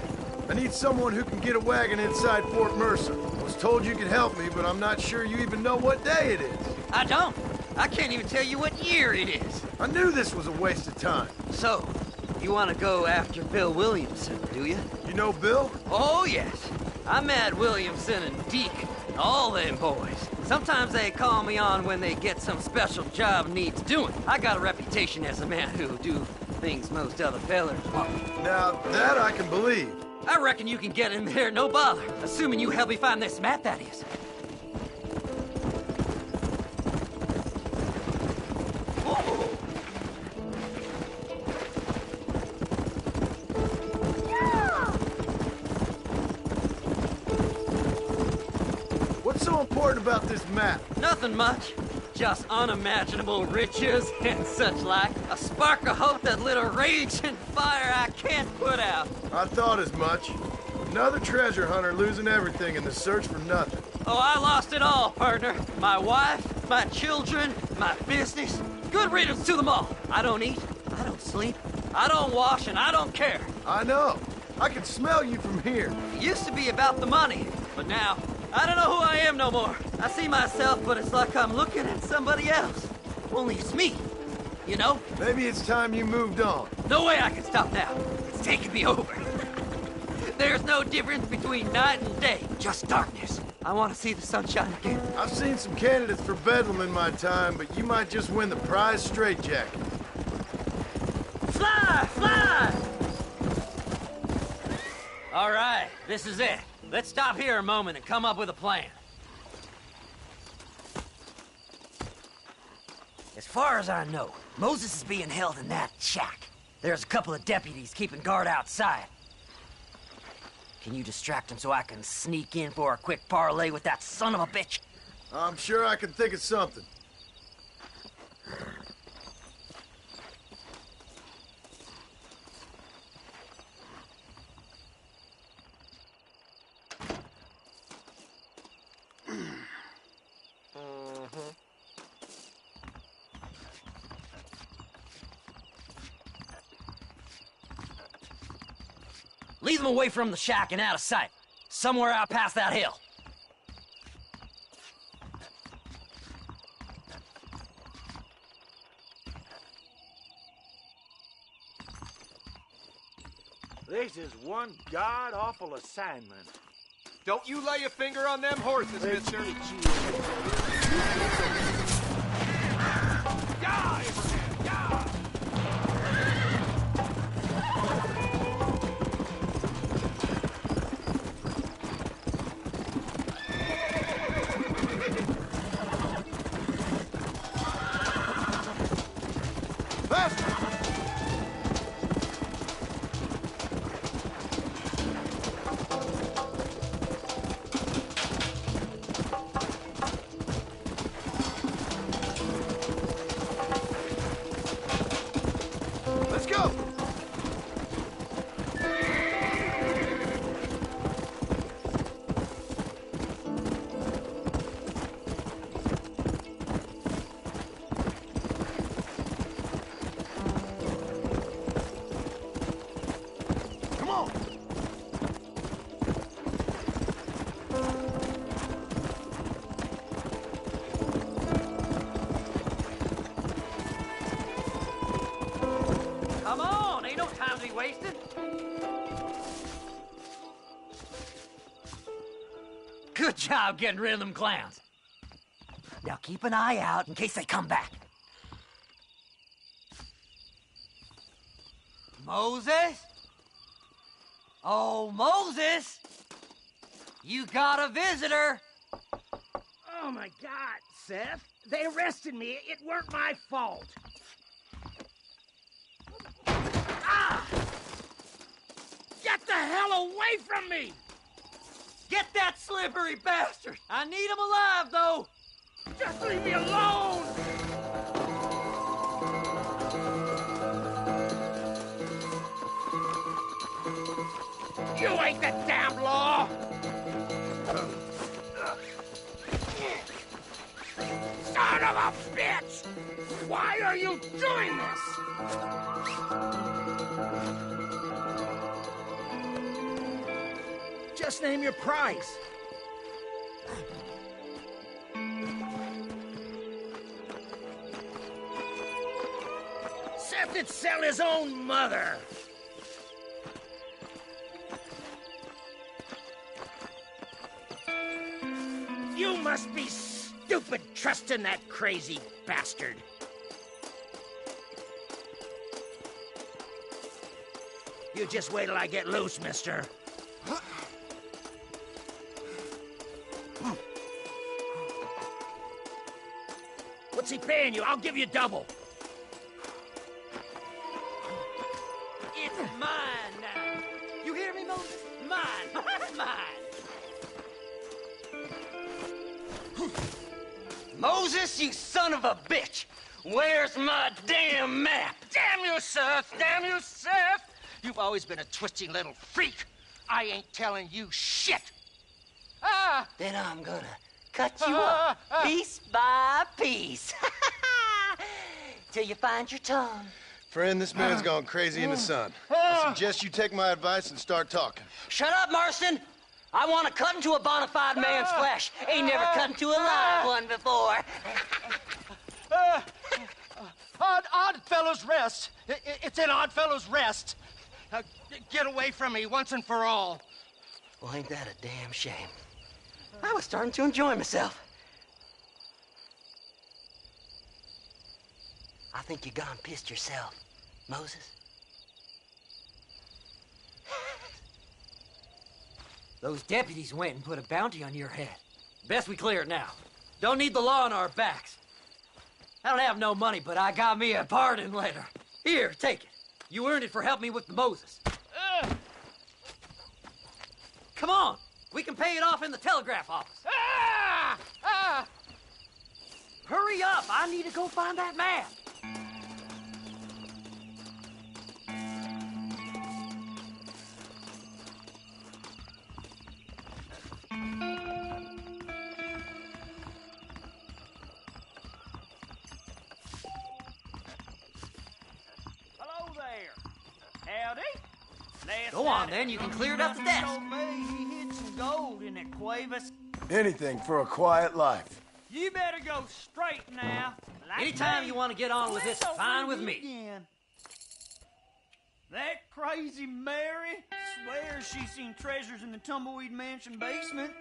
Speaker 5: I need someone who can get a wagon inside Fort Mercer. I was told you could help me, but I'm not sure you even know what day it is.
Speaker 8: I don't. I can't even tell you what year it is.
Speaker 5: I knew this was a waste of time.
Speaker 8: So, you want to go after Bill Williamson, do you?
Speaker 5: You know Bill?
Speaker 8: Oh, yes. I met Williamson and Deke, and all them boys. Sometimes they call me on when they get some special job needs doing. I got a reputation as a man who do things most other fellers won't.
Speaker 5: Now, that I can believe.
Speaker 8: I reckon you can get in there, no bother. Assuming you help me find this map, that is.
Speaker 5: What's so important about this map?
Speaker 8: Nothing much. Just unimaginable riches and such like. A spark of hope that lit a raging fire I can't put out.
Speaker 5: I thought as much. Another treasure hunter losing everything in the search for nothing.
Speaker 8: Oh, I lost it all, partner. My wife, my children, my business. Good riddance to them all. I don't eat, I don't sleep, I don't wash, and I don't care.
Speaker 5: I know. I can smell you from here.
Speaker 8: It used to be about the money, but now, I don't know who I am no more. I see myself, but it's like I'm looking at somebody else. Only it's me, you know?
Speaker 5: Maybe it's time you moved on.
Speaker 8: No way I can stop now. It's taking me over. There's no difference between night and day, just darkness. I want to see the sunshine again.
Speaker 5: I've seen some candidates for Bedlam in my time, but you might just win the prize straitjacket.
Speaker 8: Fly! Fly! All right, this is it. Let's stop here a moment and come up with a plan. As far as I know, Moses is being held in that shack. There's a couple of deputies keeping guard outside. Can you distract him so I can sneak in for a quick parlay with that son of a bitch?
Speaker 5: I'm sure I can think of something.
Speaker 8: Lead them away from the shack and out of sight. Somewhere out past that hill.
Speaker 7: This is one god-awful assignment.
Speaker 2: Don't you lay a finger on them horses, mister.
Speaker 7: Yeah, Abraham, yeah!
Speaker 5: Let's go! Come on!
Speaker 8: Come on, ain't no time to be wasted. Good job getting rid of them clowns. Now keep an eye out in case they come back. Moses? Oh, Moses! You got a visitor!
Speaker 7: Oh my God, Seth. They arrested me. It weren't my fault.
Speaker 4: the hell away from me!
Speaker 8: Get that slippery bastard! I need him alive, though!
Speaker 4: Just leave me alone! You ain't the damn law! Son of a bitch! Why are you doing this?
Speaker 7: Just name your price.
Speaker 4: Seth would sell his own mother. You must be stupid trusting that crazy bastard. You just wait till I get loose, mister. What's he paying you? I'll give you double.
Speaker 8: It's mine now. You hear me, Moses? Mine. Mine. Moses, you son of a bitch! Where's my damn map?
Speaker 4: Damn you, Seth! Damn you, Seth! You've always been a twisty little freak. I ain't telling you shit. Ah!
Speaker 13: Then I'm gonna cut you up piece by piece. Till you find your tongue.
Speaker 5: Friend, this man's gone crazy in the sun. I suggest you take my advice and start talking.
Speaker 13: Shut up, Marston! I want to cut into a bona fide man's flesh. Ain't never cut into a live one before.
Speaker 4: Oddfellows Rest. It's in Oddfellows Rest. Get away from me once and for all.
Speaker 13: Well, ain't that a damn shame? I was starting to enjoy myself. I think you gone pissed yourself, Moses.
Speaker 8: Those deputies went and put a bounty on your head. Best we clear it now. Don't need the law on our backs. I don't have no money, but I got me a pardon letter. Here, take it. You earned it for helping me with the Moses. Come on. We can pay it off in the telegraph office. Hurry up. I need to go find that man. Go on, then. You can clear it up the desk.
Speaker 14: He hid some gold in it, Cuevas.
Speaker 5: Anything for a quiet life.
Speaker 14: You better go straight now.
Speaker 8: Anytime you want to get on with this, fine with me.
Speaker 14: Again. That crazy Mary swears she's seen treasures in the Tumbleweed Mansion basement.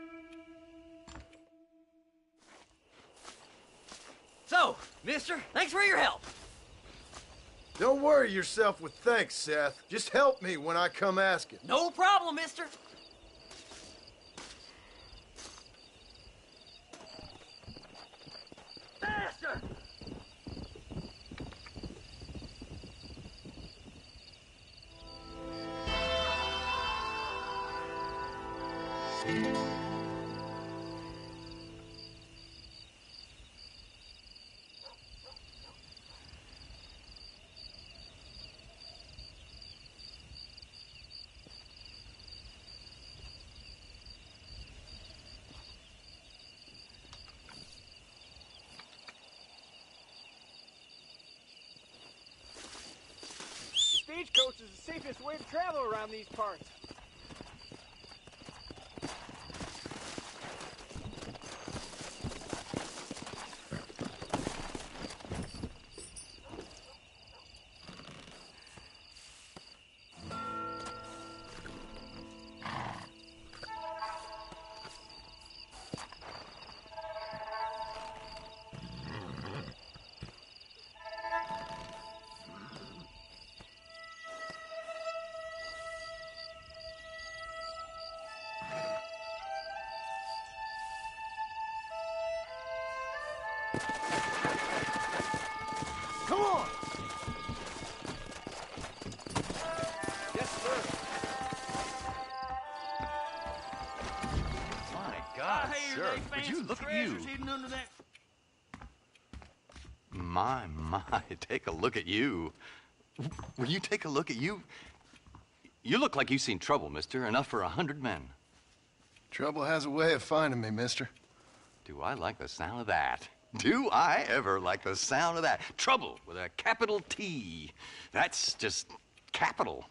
Speaker 8: So, mister, thanks for your help.
Speaker 5: Don't worry yourself with thanks, Seth. Just help me when I come asking.
Speaker 8: No problem, mister.
Speaker 4: Bastard!
Speaker 15: Stagecoach is the safest way to travel around these parts.
Speaker 16: Sir, would you look at you?
Speaker 14: Hidden under that...
Speaker 16: My, take a look at you. Will you take a look at you? You look like you've seen trouble, mister. Enough for 100 men.
Speaker 5: Trouble has a way of finding me, mister.
Speaker 16: Do I like the sound of that? Do I ever like the sound of that? Trouble with a capital T. That's just capital.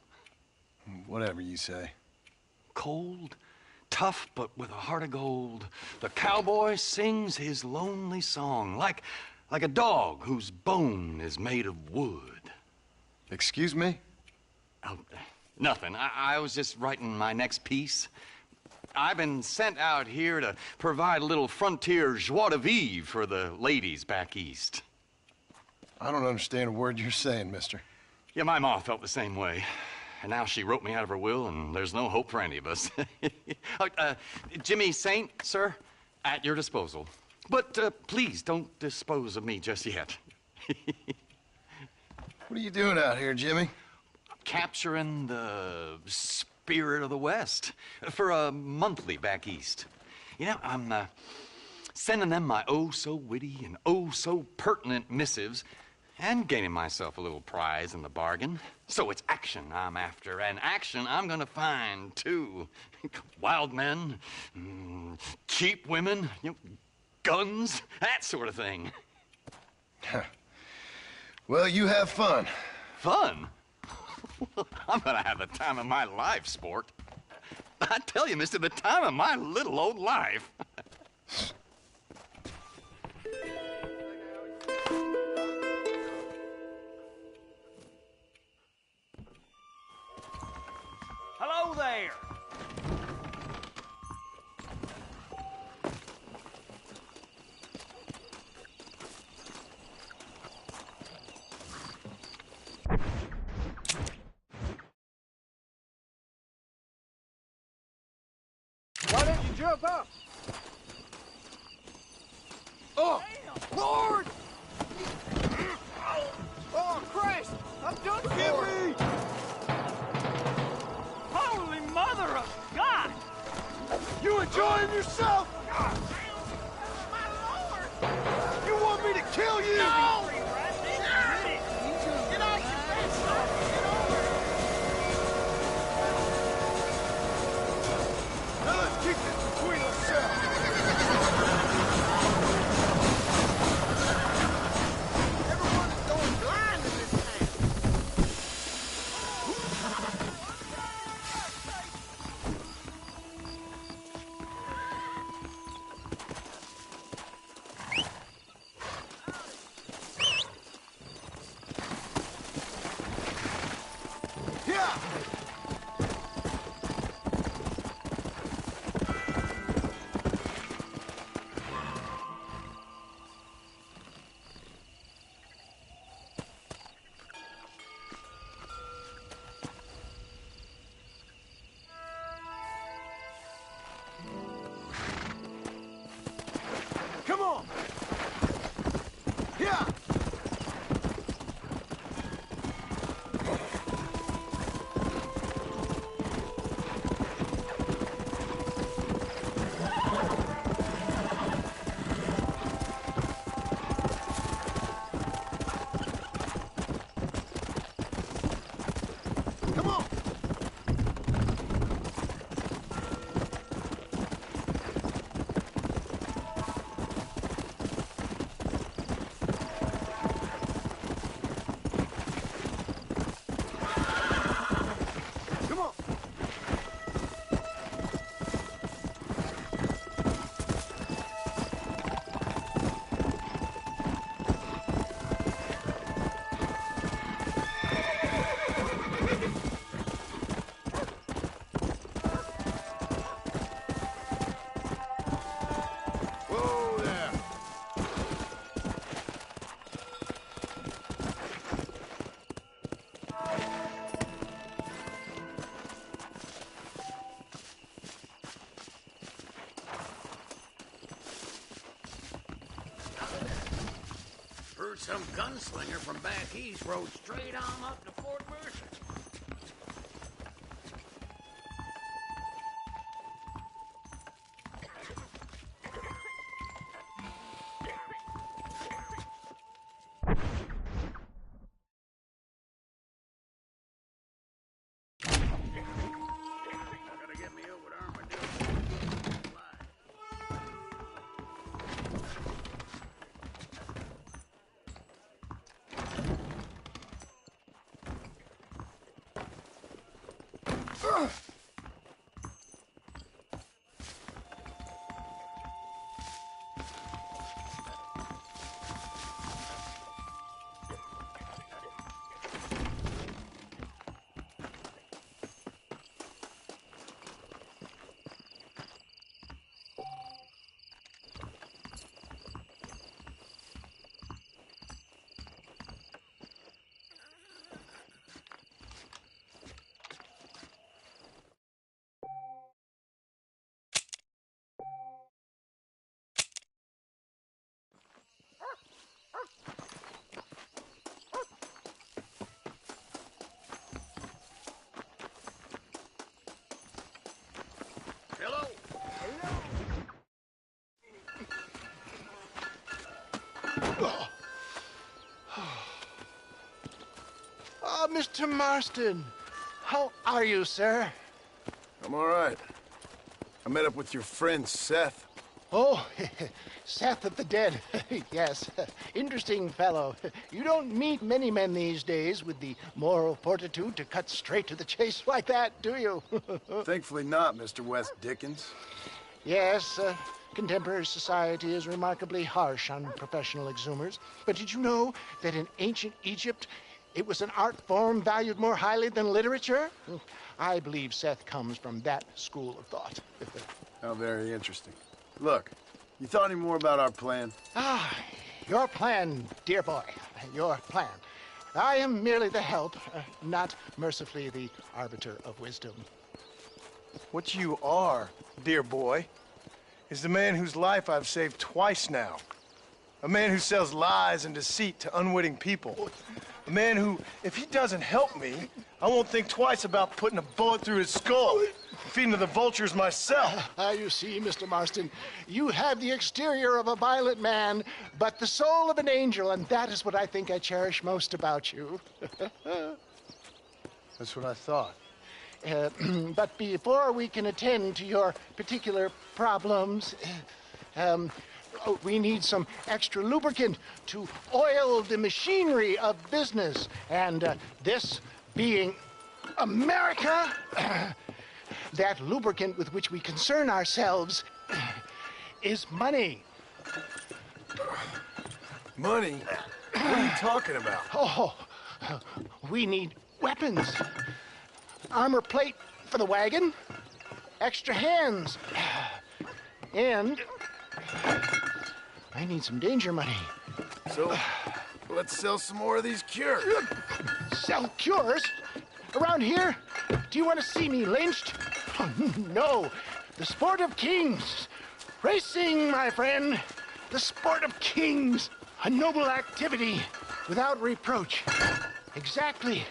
Speaker 5: Whatever you say.
Speaker 16: Cold, tough, but with a heart of gold. The cowboy sings his lonely song like a dog whose bone is made of wood.
Speaker 5: Excuse me?
Speaker 16: Oh, nothing. I was just writing my next piece. I've been sent out here to provide a little frontier joie de vivre for the ladies back east.
Speaker 5: I don't understand a word you're saying, mister.
Speaker 16: Yeah, my ma felt the same way. And now she wrote me out of her will, and there's no hope for any of us. Jimmy Saint, sir, at your disposal. But please don't dispose of me just yet.
Speaker 5: What are you doing out here, Jimmy?
Speaker 16: Capturing the spirit of the West for a monthly back east. You know, I'm sending them my oh-so-witty and oh-so-pertinent missives and gaining myself a little prize in the bargain. So it's action I'm after, and action I'm gonna find, too. Wild men, cheap women, you know, guns, that sort of thing.
Speaker 5: Well, you have fun.
Speaker 16: Fun? I'm gonna have the time of my life, sport. I tell you, mister, the time of my little old life.
Speaker 14: Hello there.
Speaker 15: Why don't you jump up?
Speaker 14: Oh, Lord!
Speaker 15: Oh, Christ! I'm done for!
Speaker 14: me! Holy Mother of God!
Speaker 15: You enjoying yourself? You want me to kill you? No! Get out your face! Now let's keep this between ourselves. Everyone is going blind in this town. Yeah! Come on! Yeah! Come on! Come on! Whoa there!
Speaker 4: Heard some gunslinger from back east rode straight on up to Fort Mercer.
Speaker 6: Oh, Mr. Marston. How are you, sir?
Speaker 5: I'm all right. I met up with your friend, Seth.
Speaker 6: Oh, Seth of the Dead. Yes, interesting fellow. You don't meet many men these days with the moral fortitude to cut straight to the chase like that, do you?
Speaker 5: Thankfully not, Mr. West Dickens.
Speaker 6: Yes, contemporary society is remarkably harsh on professional exhumers. But did you know that in ancient Egypt, it was an art form valued more highly than literature? I believe Seth comes from that school of thought.
Speaker 5: How very interesting. Look, you thought any more about our plan?
Speaker 6: Ah, your plan, dear boy, your plan. I am merely the help, not mercifully the arbiter of wisdom.
Speaker 5: What you are, dear boy, is the man whose life I've saved twice now. A man who sells lies and deceit to unwitting people. A man who, if he doesn't help me, I won't think twice about putting a bullet through his skull, feeding to the vultures myself.
Speaker 6: You see, Mr. Marston, you have the exterior of a violent man, but the soul of an angel, and that is what I think I cherish most about you.
Speaker 5: That's what I thought.
Speaker 6: But before we can attend to your particular problems, we need some extra lubricant to oil the machinery of business. And this being America, that lubricant with which we concern ourselves is money.
Speaker 5: Money? What are you talking about?
Speaker 6: Oh, we need weapons. Armor plate for the wagon, extra hands, and I need some danger money.
Speaker 5: So, let's sell some more of these cures.
Speaker 6: Sell cures? Around here? Do you want to see me lynched? Oh, no. The sport of kings. Racing, my friend. The sport of kings. A noble activity without reproach. Exactly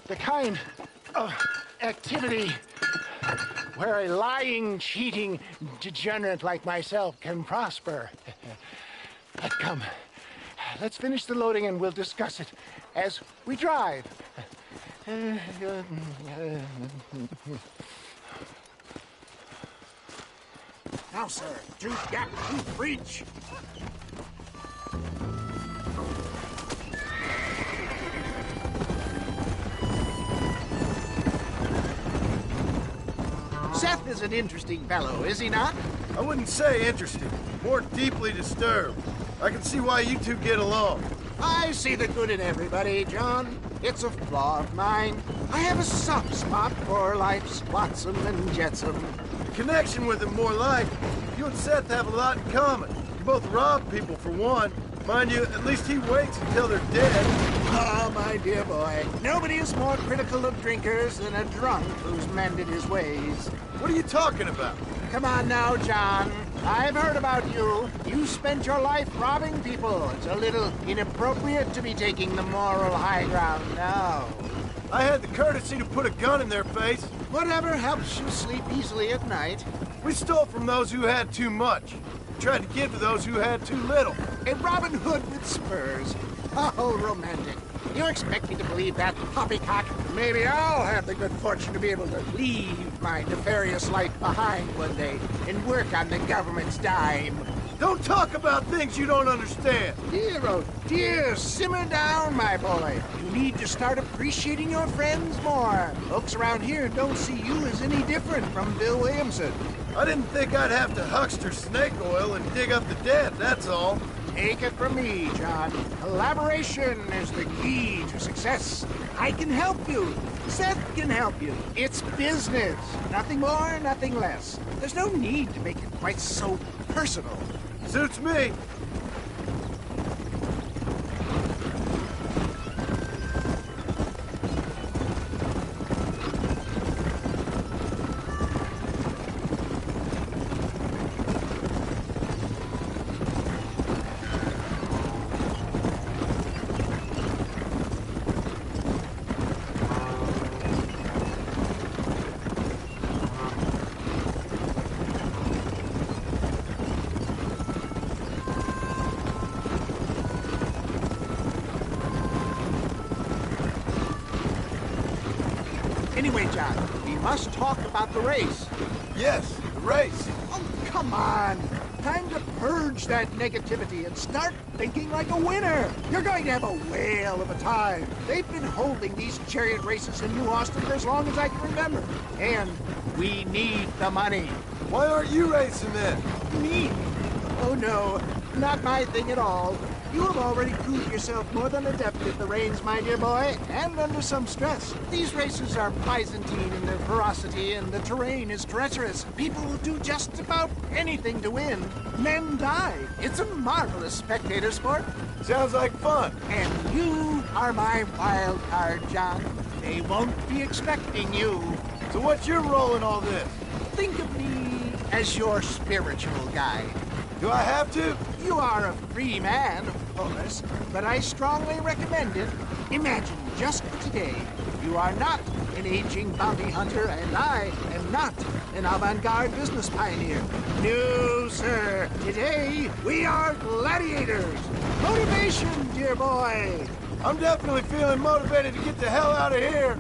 Speaker 6: the kind of activity where a lying, cheating degenerate like myself can prosper. But come, let's finish the loading and we'll discuss it as we drive.
Speaker 7: Now, sir, tooth gap, tooth breach. Seth is an interesting fellow, is he not?
Speaker 5: I wouldn't say interesting, more deeply disturbed. I can see why you two get along.
Speaker 7: I see the good in everybody, John. It's a flaw of mine. I have a soft spot for life's flotsam and jetsam.
Speaker 5: The connection with him, more like. You and Seth have a lot in common. You both rob people, for one. Mind you, at least he waits until they're dead.
Speaker 7: Ah, my dear boy, nobody is more critical of drinkers than a drunk who's mended his ways.
Speaker 5: What are you talking about?
Speaker 7: Come on now, John. I've heard about you. You spent your life robbing people. It's a little inappropriate to be taking the moral high ground now.
Speaker 5: I had the courtesy to put a gun in their face.
Speaker 7: Whatever helps you sleep easily at night.
Speaker 5: We stole from those who had too much. Tried to give to those who had too little.
Speaker 7: A Robin Hood with spurs. Oh, romantic. You expect me to believe that poppycock? Maybe I'll have the good fortune to be able to leave my nefarious life behind one day and work on the government's dime.
Speaker 5: Don't talk about things you don't understand.
Speaker 7: Dear, oh dear, simmer down, my boy. You need to start appreciating your friends more. Folks around here don't see you as any different from Bill Williamson.
Speaker 5: I didn't think I'd have to huckster snake oil and dig up the dead, that's all.
Speaker 7: Take it from me, John. Collaboration is the key to success. I can help you. Seth can help you. It's business. Nothing more, nothing less. There's no need to make it quite so personal.
Speaker 5: Suits me.
Speaker 7: Anyway, John, we must talk about the race.
Speaker 5: Yes, the race.
Speaker 7: Oh, come on. Time to purge that negativity and start thinking like a winner. You're going to have a whale of a time. They've been holding these chariot races in New Austin for as long as I can remember. And we need the money.
Speaker 5: Why aren't you racing then?
Speaker 7: Me? Oh, no. Not my thing at all. You have already proved yourself more than adept at the reins, my dear boy, and under some stress. These races are Byzantine in their ferocity, and the terrain is treacherous. People will do just about anything to win. Men die. It's a marvelous spectator sport.
Speaker 5: Sounds like fun.
Speaker 7: And you are my wild card, John. They won't be expecting you.
Speaker 5: So what's your role in all this?
Speaker 7: Think of me as your spiritual guide.
Speaker 5: Do I have to?
Speaker 7: You are a free man, of course, but I strongly recommend it. Imagine just for today, you are not an aging bounty hunter, and I am not an avant-garde business pioneer. No, sir. Today, we are gladiators. Motivation, dear boy.
Speaker 5: I'm definitely feeling motivated to get the hell out of here.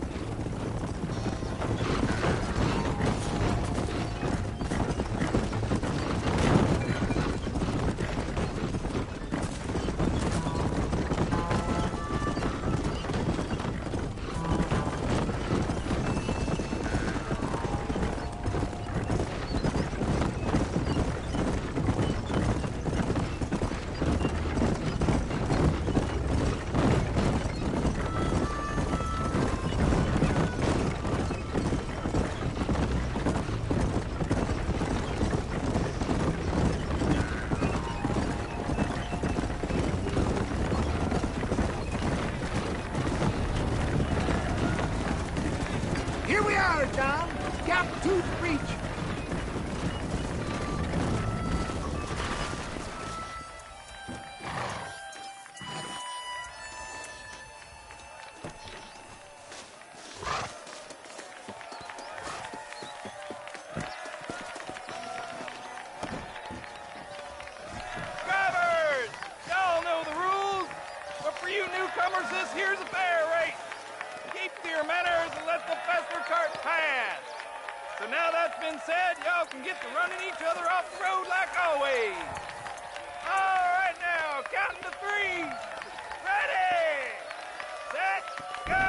Speaker 7: Here we are, John. Gap Tooth Breach.
Speaker 2: Drivers! Y'all know the rules, but for you newcomers, this here's a fair race. Keep to your manners and let the faster cart pass. So now that's been said, y'all can get to running each other off the road like always. All right now, counting to three. Ready, set, go!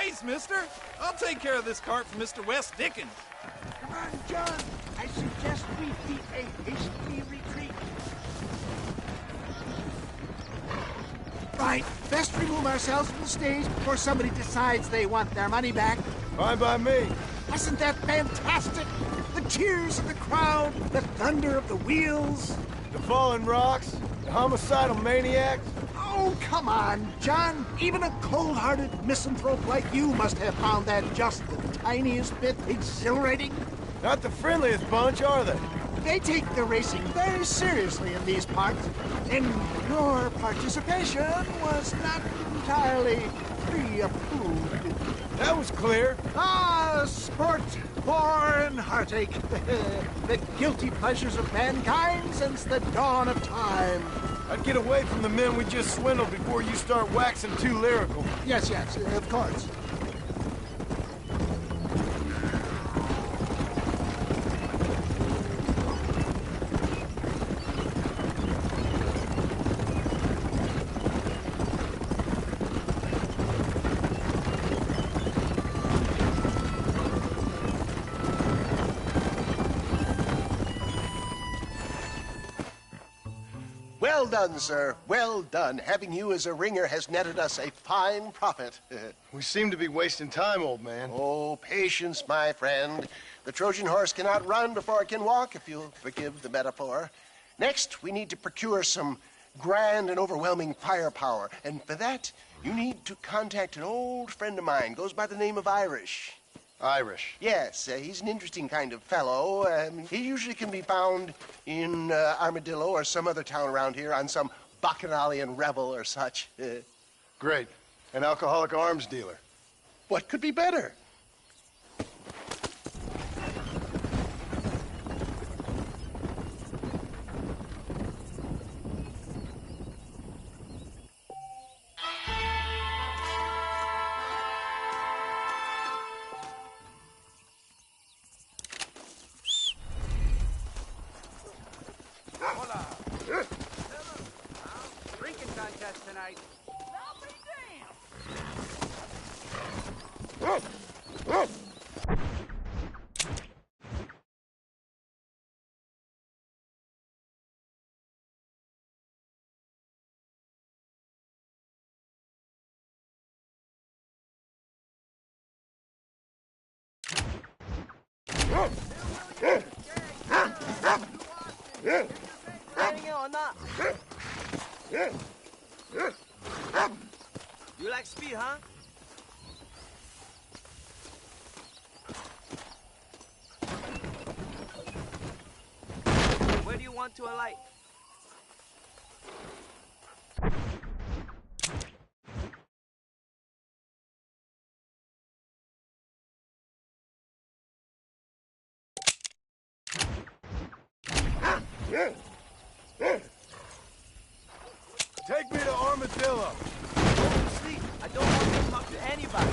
Speaker 2: Please, mister. I'll take care of this cart for Mr. West Dickens.
Speaker 7: Come on, John. I suggest we beat a hasty retreat. Right. Best remove ourselves from the stage before somebody decides they want their money back.
Speaker 5: Fine by me.
Speaker 7: Wasn't that fantastic? The cheers of the crowd, the thunder of the wheels.
Speaker 5: The falling rocks, the homicidal maniacs.
Speaker 7: Oh, come on, John. Even a cold-hearted misanthrope like you must have found that just the tiniest bit exhilarating.
Speaker 5: Not the friendliest bunch, are they?
Speaker 7: They take the racing very seriously in these parts, and your participation was not entirely pre-approved.
Speaker 5: That was clear.
Speaker 7: Ah, sport, war, and heartache. The guilty pleasures of mankind since the dawn of time.
Speaker 5: I'd get away from the men we just swindled before you start waxing too lyrical.
Speaker 7: Yes, of course.
Speaker 6: Well done, sir. Well done. Having you as a ringer has netted us a fine profit.
Speaker 5: We seem to be wasting time, old man.
Speaker 6: Oh, patience, my friend. The Trojan horse cannot run before it can walk, if you'll forgive the metaphor. Next, we need to procure some grand and overwhelming firepower. And for that, you need to contact an old friend of mine. Goes by the name of Irish.
Speaker 5: Irish?
Speaker 6: Yes, he's an interesting kind of fellow. He usually can be found in Armadillo or some other town around here on some bacchanalian revel or such.
Speaker 5: Great. An alcoholic arms dealer.
Speaker 6: What could be better?
Speaker 15: Drinking contest tonight. I'll be damned.
Speaker 13: You like speed, huh? Where do you want to alight?
Speaker 5: Take me to Armadillo.
Speaker 13: Sleep. I don't want to talk to anybody.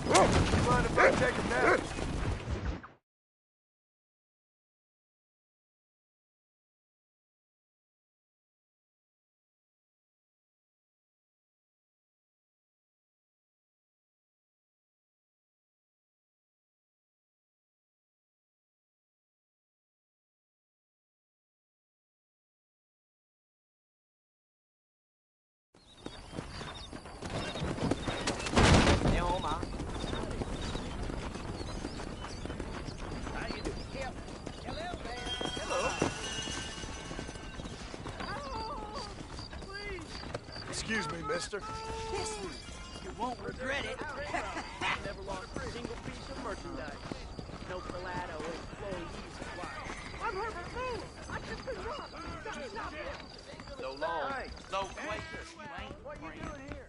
Speaker 5: You mind if I take a nap? Excuse me, mister.
Speaker 14: Kiss me. You won't regret it. Never lost a single piece of merchandise. No Colado employees acquired. I'm Herbert Moon. I just been robbed.
Speaker 13: So long. No wait.
Speaker 14: What are you doing here?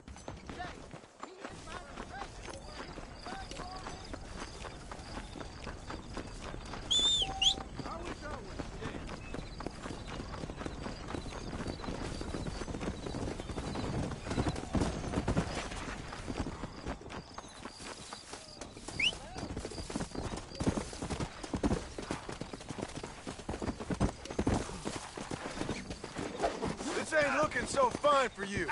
Speaker 5: This ain't looking so fine for you.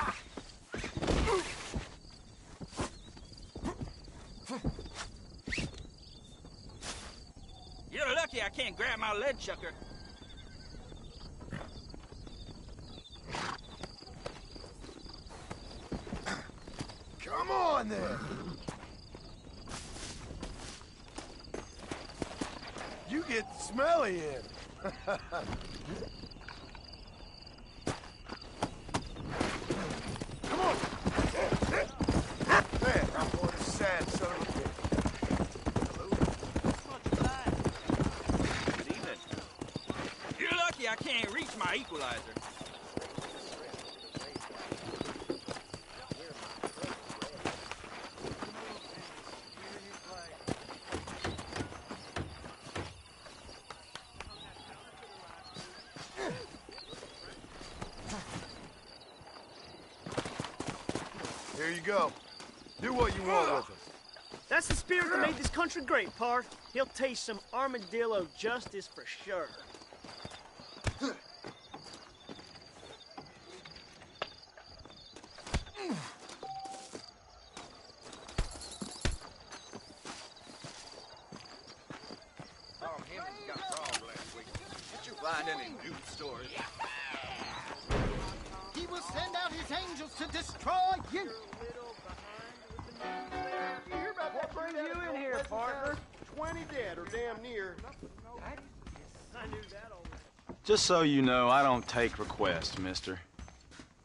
Speaker 14: You're lucky I can't grab my lead chucker.
Speaker 5: Come on, then. You get smelly in. Come on. Man, I'm one sad son of a bitch.
Speaker 14: Good evening. You're lucky I can't reach my equalizer.
Speaker 5: Here you go. Do what you want with us.
Speaker 7: That's the spirit that made this country great, Part. He'll taste some armadillo justice for sure.
Speaker 17: Tom Hemmings got robbed last week. Did you find any news stories?
Speaker 18: He will send out his angels to destroy you.
Speaker 15: What brings you in here, partner? 20 dead or damn near.
Speaker 7: I knew that already.
Speaker 19: Just so you know, I don't take requests, mister.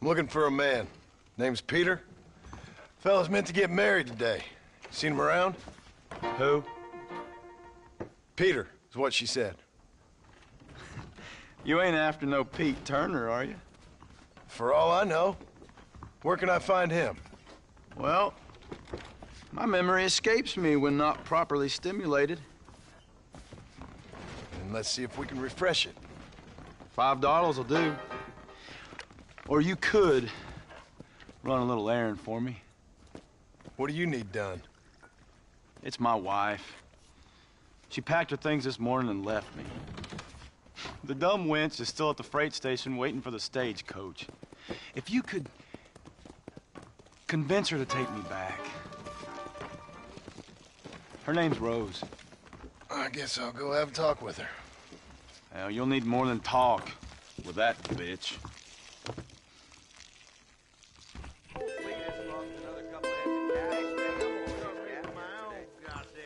Speaker 5: I'm looking for a man. Name's Peter. Fella's meant to get married today. Seen him around?
Speaker 19: Who?
Speaker 5: Peter is what she said.
Speaker 19: You ain't after no Pete Turner, are you?
Speaker 5: For all I know. Where can I find him?
Speaker 19: Well, my memory escapes me when not properly stimulated.
Speaker 5: And let's see if we can refresh it.
Speaker 19: $5 will do. Or you could run a little errand for me.
Speaker 5: What do you need done?
Speaker 19: It's my wife. She packed her things this morning and left me. The dumb wench is still at the freight station waiting for the stagecoach. If you could convince her to take me back. Her name's Rose.
Speaker 5: I guess I'll go have a talk with her.
Speaker 19: Well, you'll need more than talk with that bitch.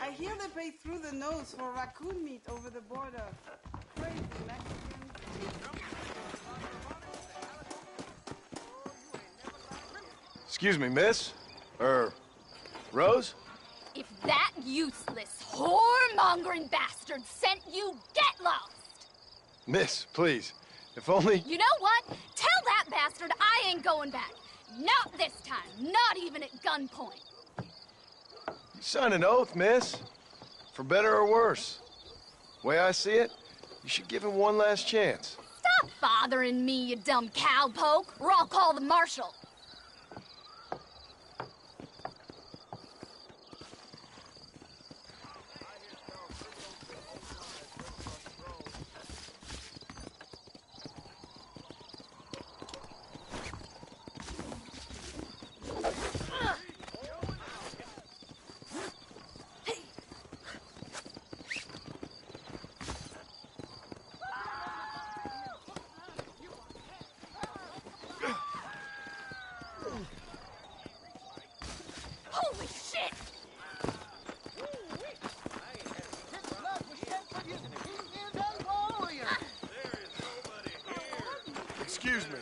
Speaker 1: I hear they pay through the nose for raccoon meat over the border. Crazy Mexicans.
Speaker 5: Excuse me, miss? Rose?
Speaker 3: If that useless, whoremongering bastard sent you, get lost!
Speaker 5: Miss, please. If only...
Speaker 3: You know what? Tell that bastard I ain't going back. Not this time. Not even at gunpoint.
Speaker 5: You signed an oath, miss. For better or worse. Way I see it, you should give him one last chance.
Speaker 3: Stop bothering me, you dumb cowpoke, or I'll call the marshal. Holy shit!
Speaker 5: Excuse me.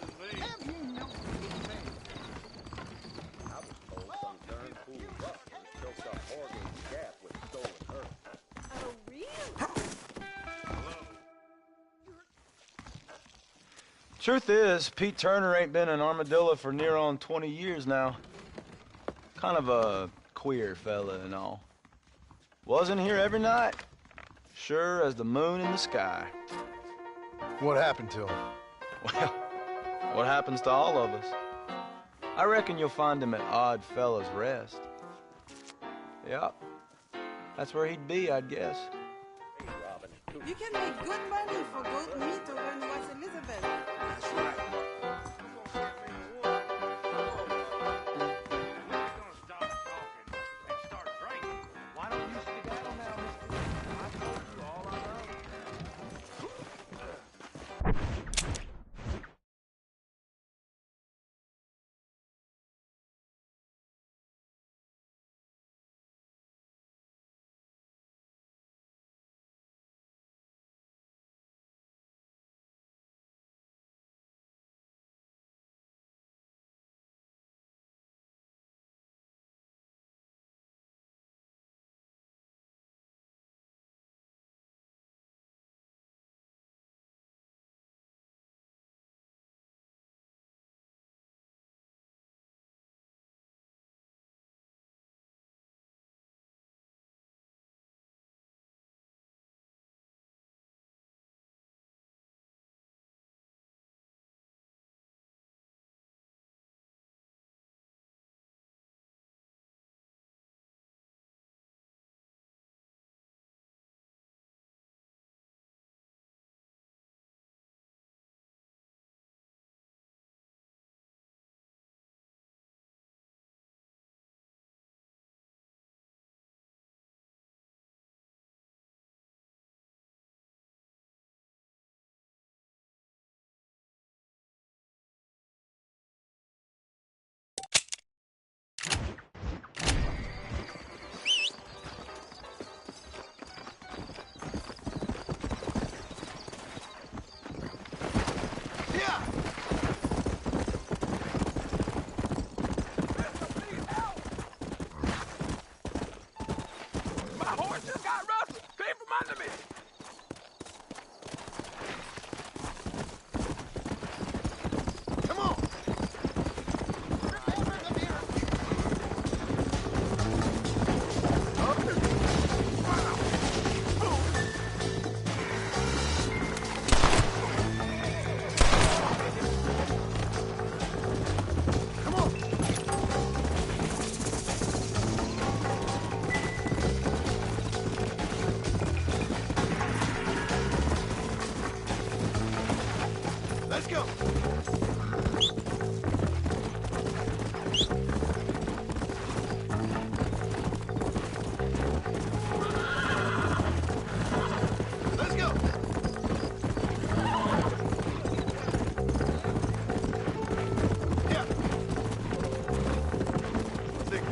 Speaker 19: Truth is, Pete Turner ain't been an armadillo for near on 20 years now. Kind of a queer fella and all. Wasn't here every night. Sure as the moon in the sky.
Speaker 5: What happened to him?
Speaker 19: Well, what happens to all of us? I reckon you'll find him at Odd Fella's Rest. Yep. That's where he'd be, I'd guess.
Speaker 1: You can make good money for goat meat over in West Elizabeth.
Speaker 5: That's right.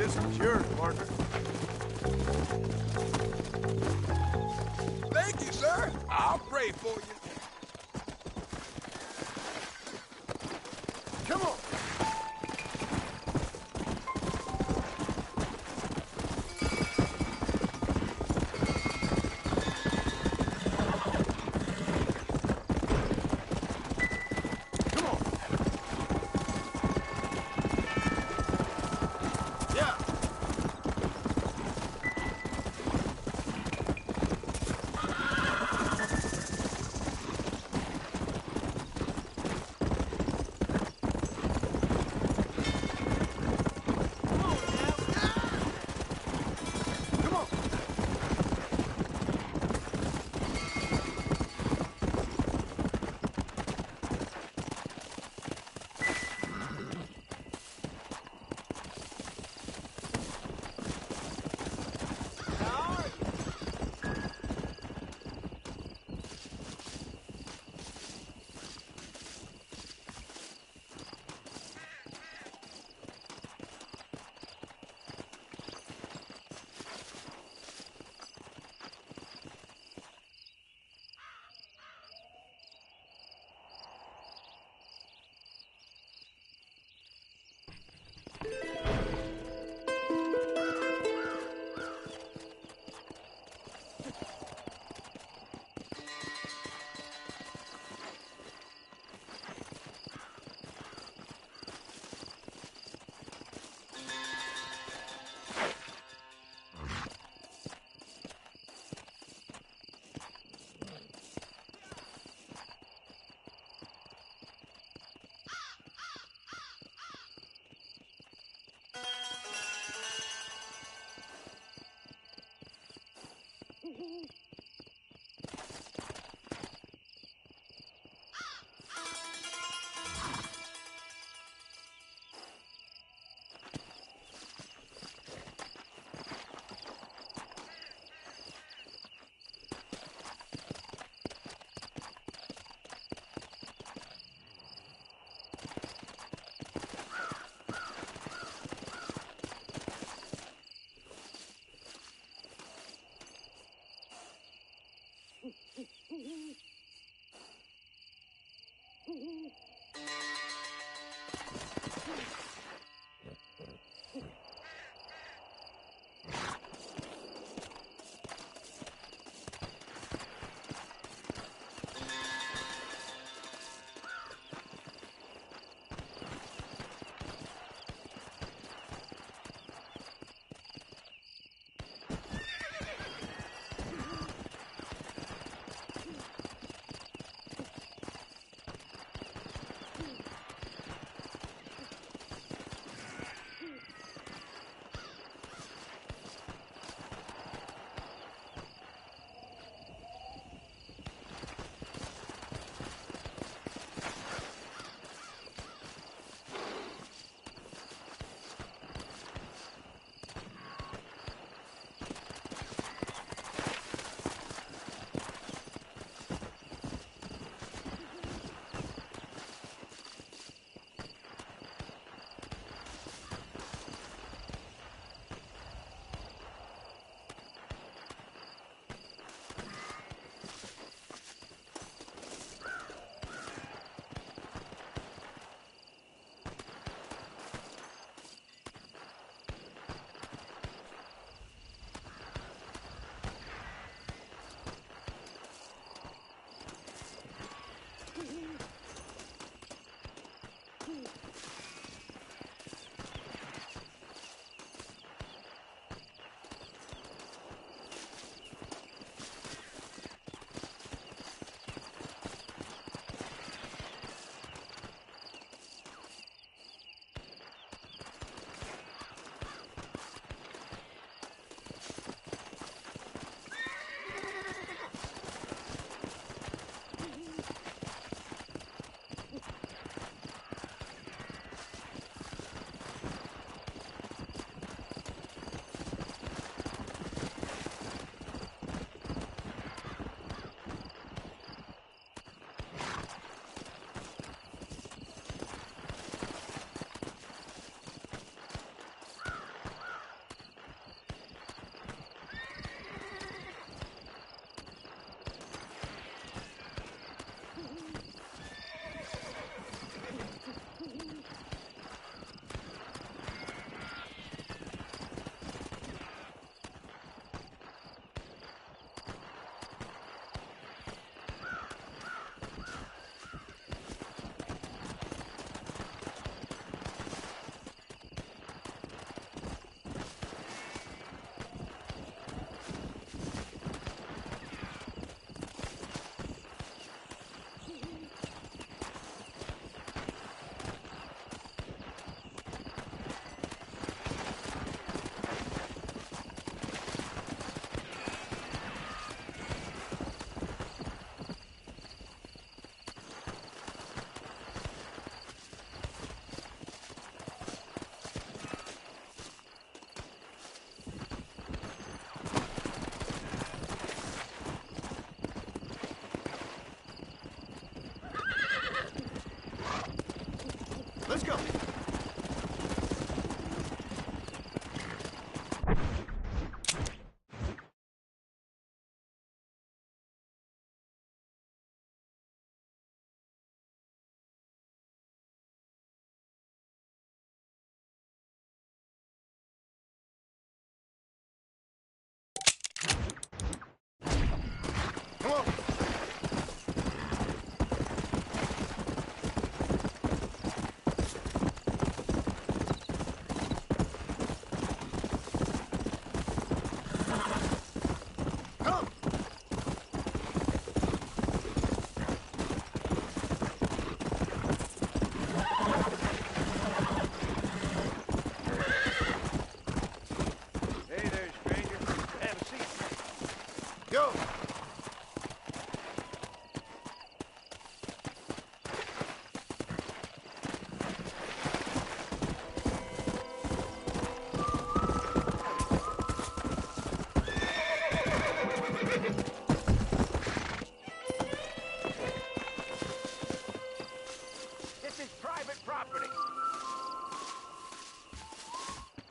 Speaker 5: This one's yours, partner.
Speaker 17: Thank you, sir. I'll pray for you.
Speaker 5: Come on.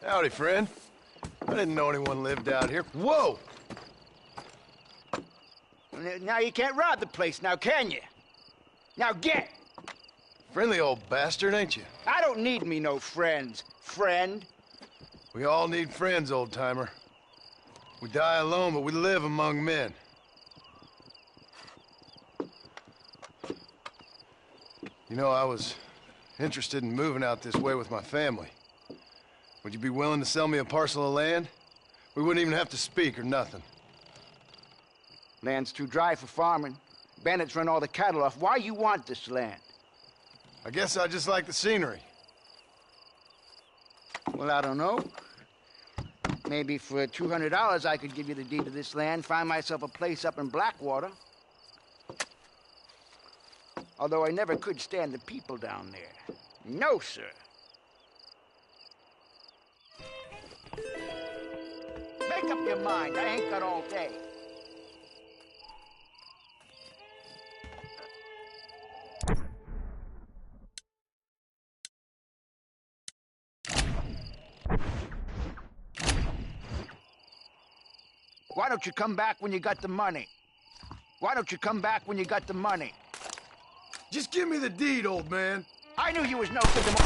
Speaker 5: Howdy, friend. I didn't know anyone lived out here. Whoa!
Speaker 7: Now you can't rob the place, now can you? Now get!
Speaker 5: Friendly old bastard, ain't you?
Speaker 7: I don't need me no friends, friend.
Speaker 5: We all need friends, old-timer. We die alone, but we live among men. You know, I was interested in moving out this way with my family. Would you be willing to sell me a parcel of land? We wouldn't even have to speak or nothing.
Speaker 7: Land's too dry for farming. Bandits run all the cattle off. Why you want this land?
Speaker 5: I guess I just like the scenery.
Speaker 7: Well, I don't know. Maybe for $200 I could give you the deed to this land, find myself a place up in Blackwater. Although I never could stand the people down there. No, sir. Make up your mind. I ain't got all day. Why don't you come back when you got the money? Why don't you come back when you got the money?
Speaker 5: Just give me the deed, old man.
Speaker 7: I knew you was no good to...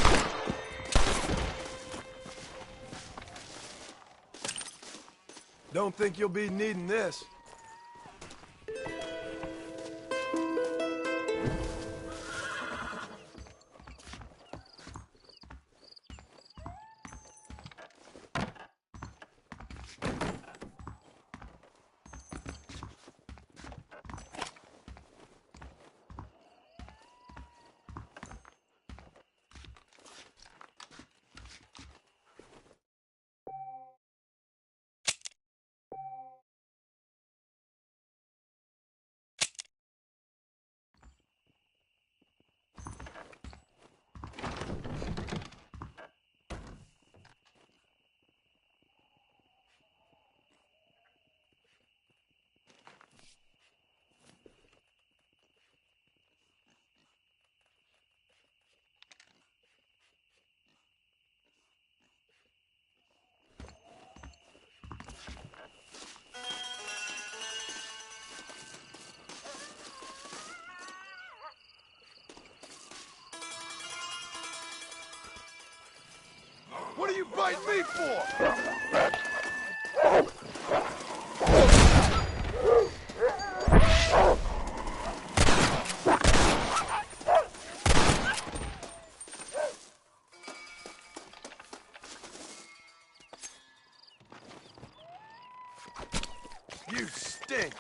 Speaker 5: Don't think you'll be needing this. What are you biting me for? You stink.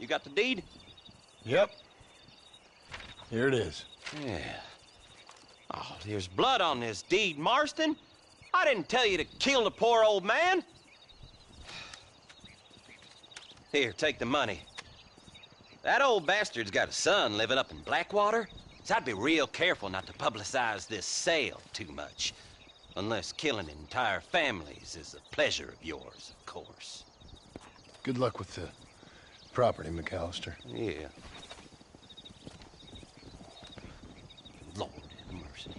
Speaker 20: got the deed?
Speaker 19: Yep. Here it is.
Speaker 20: Yeah. Oh, there's blood on this deed, Marston. I didn't tell you to kill the poor old man. Here, take the money. That old bastard's got a son living up in Blackwater, so I'd be real careful not to publicize this sale too much. Unless killing entire families is a pleasure of yours, of course.
Speaker 5: Good luck with the property, McAllister.
Speaker 20: Yeah. Lord have mercy.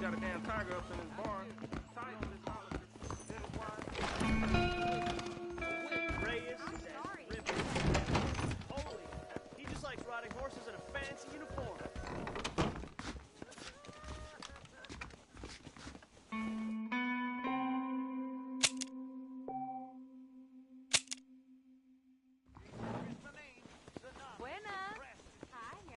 Speaker 2: Got a damn tiger up in his barn.
Speaker 14: Reyes is as ripping. Holy, he just likes riding horses in a fancy uniform.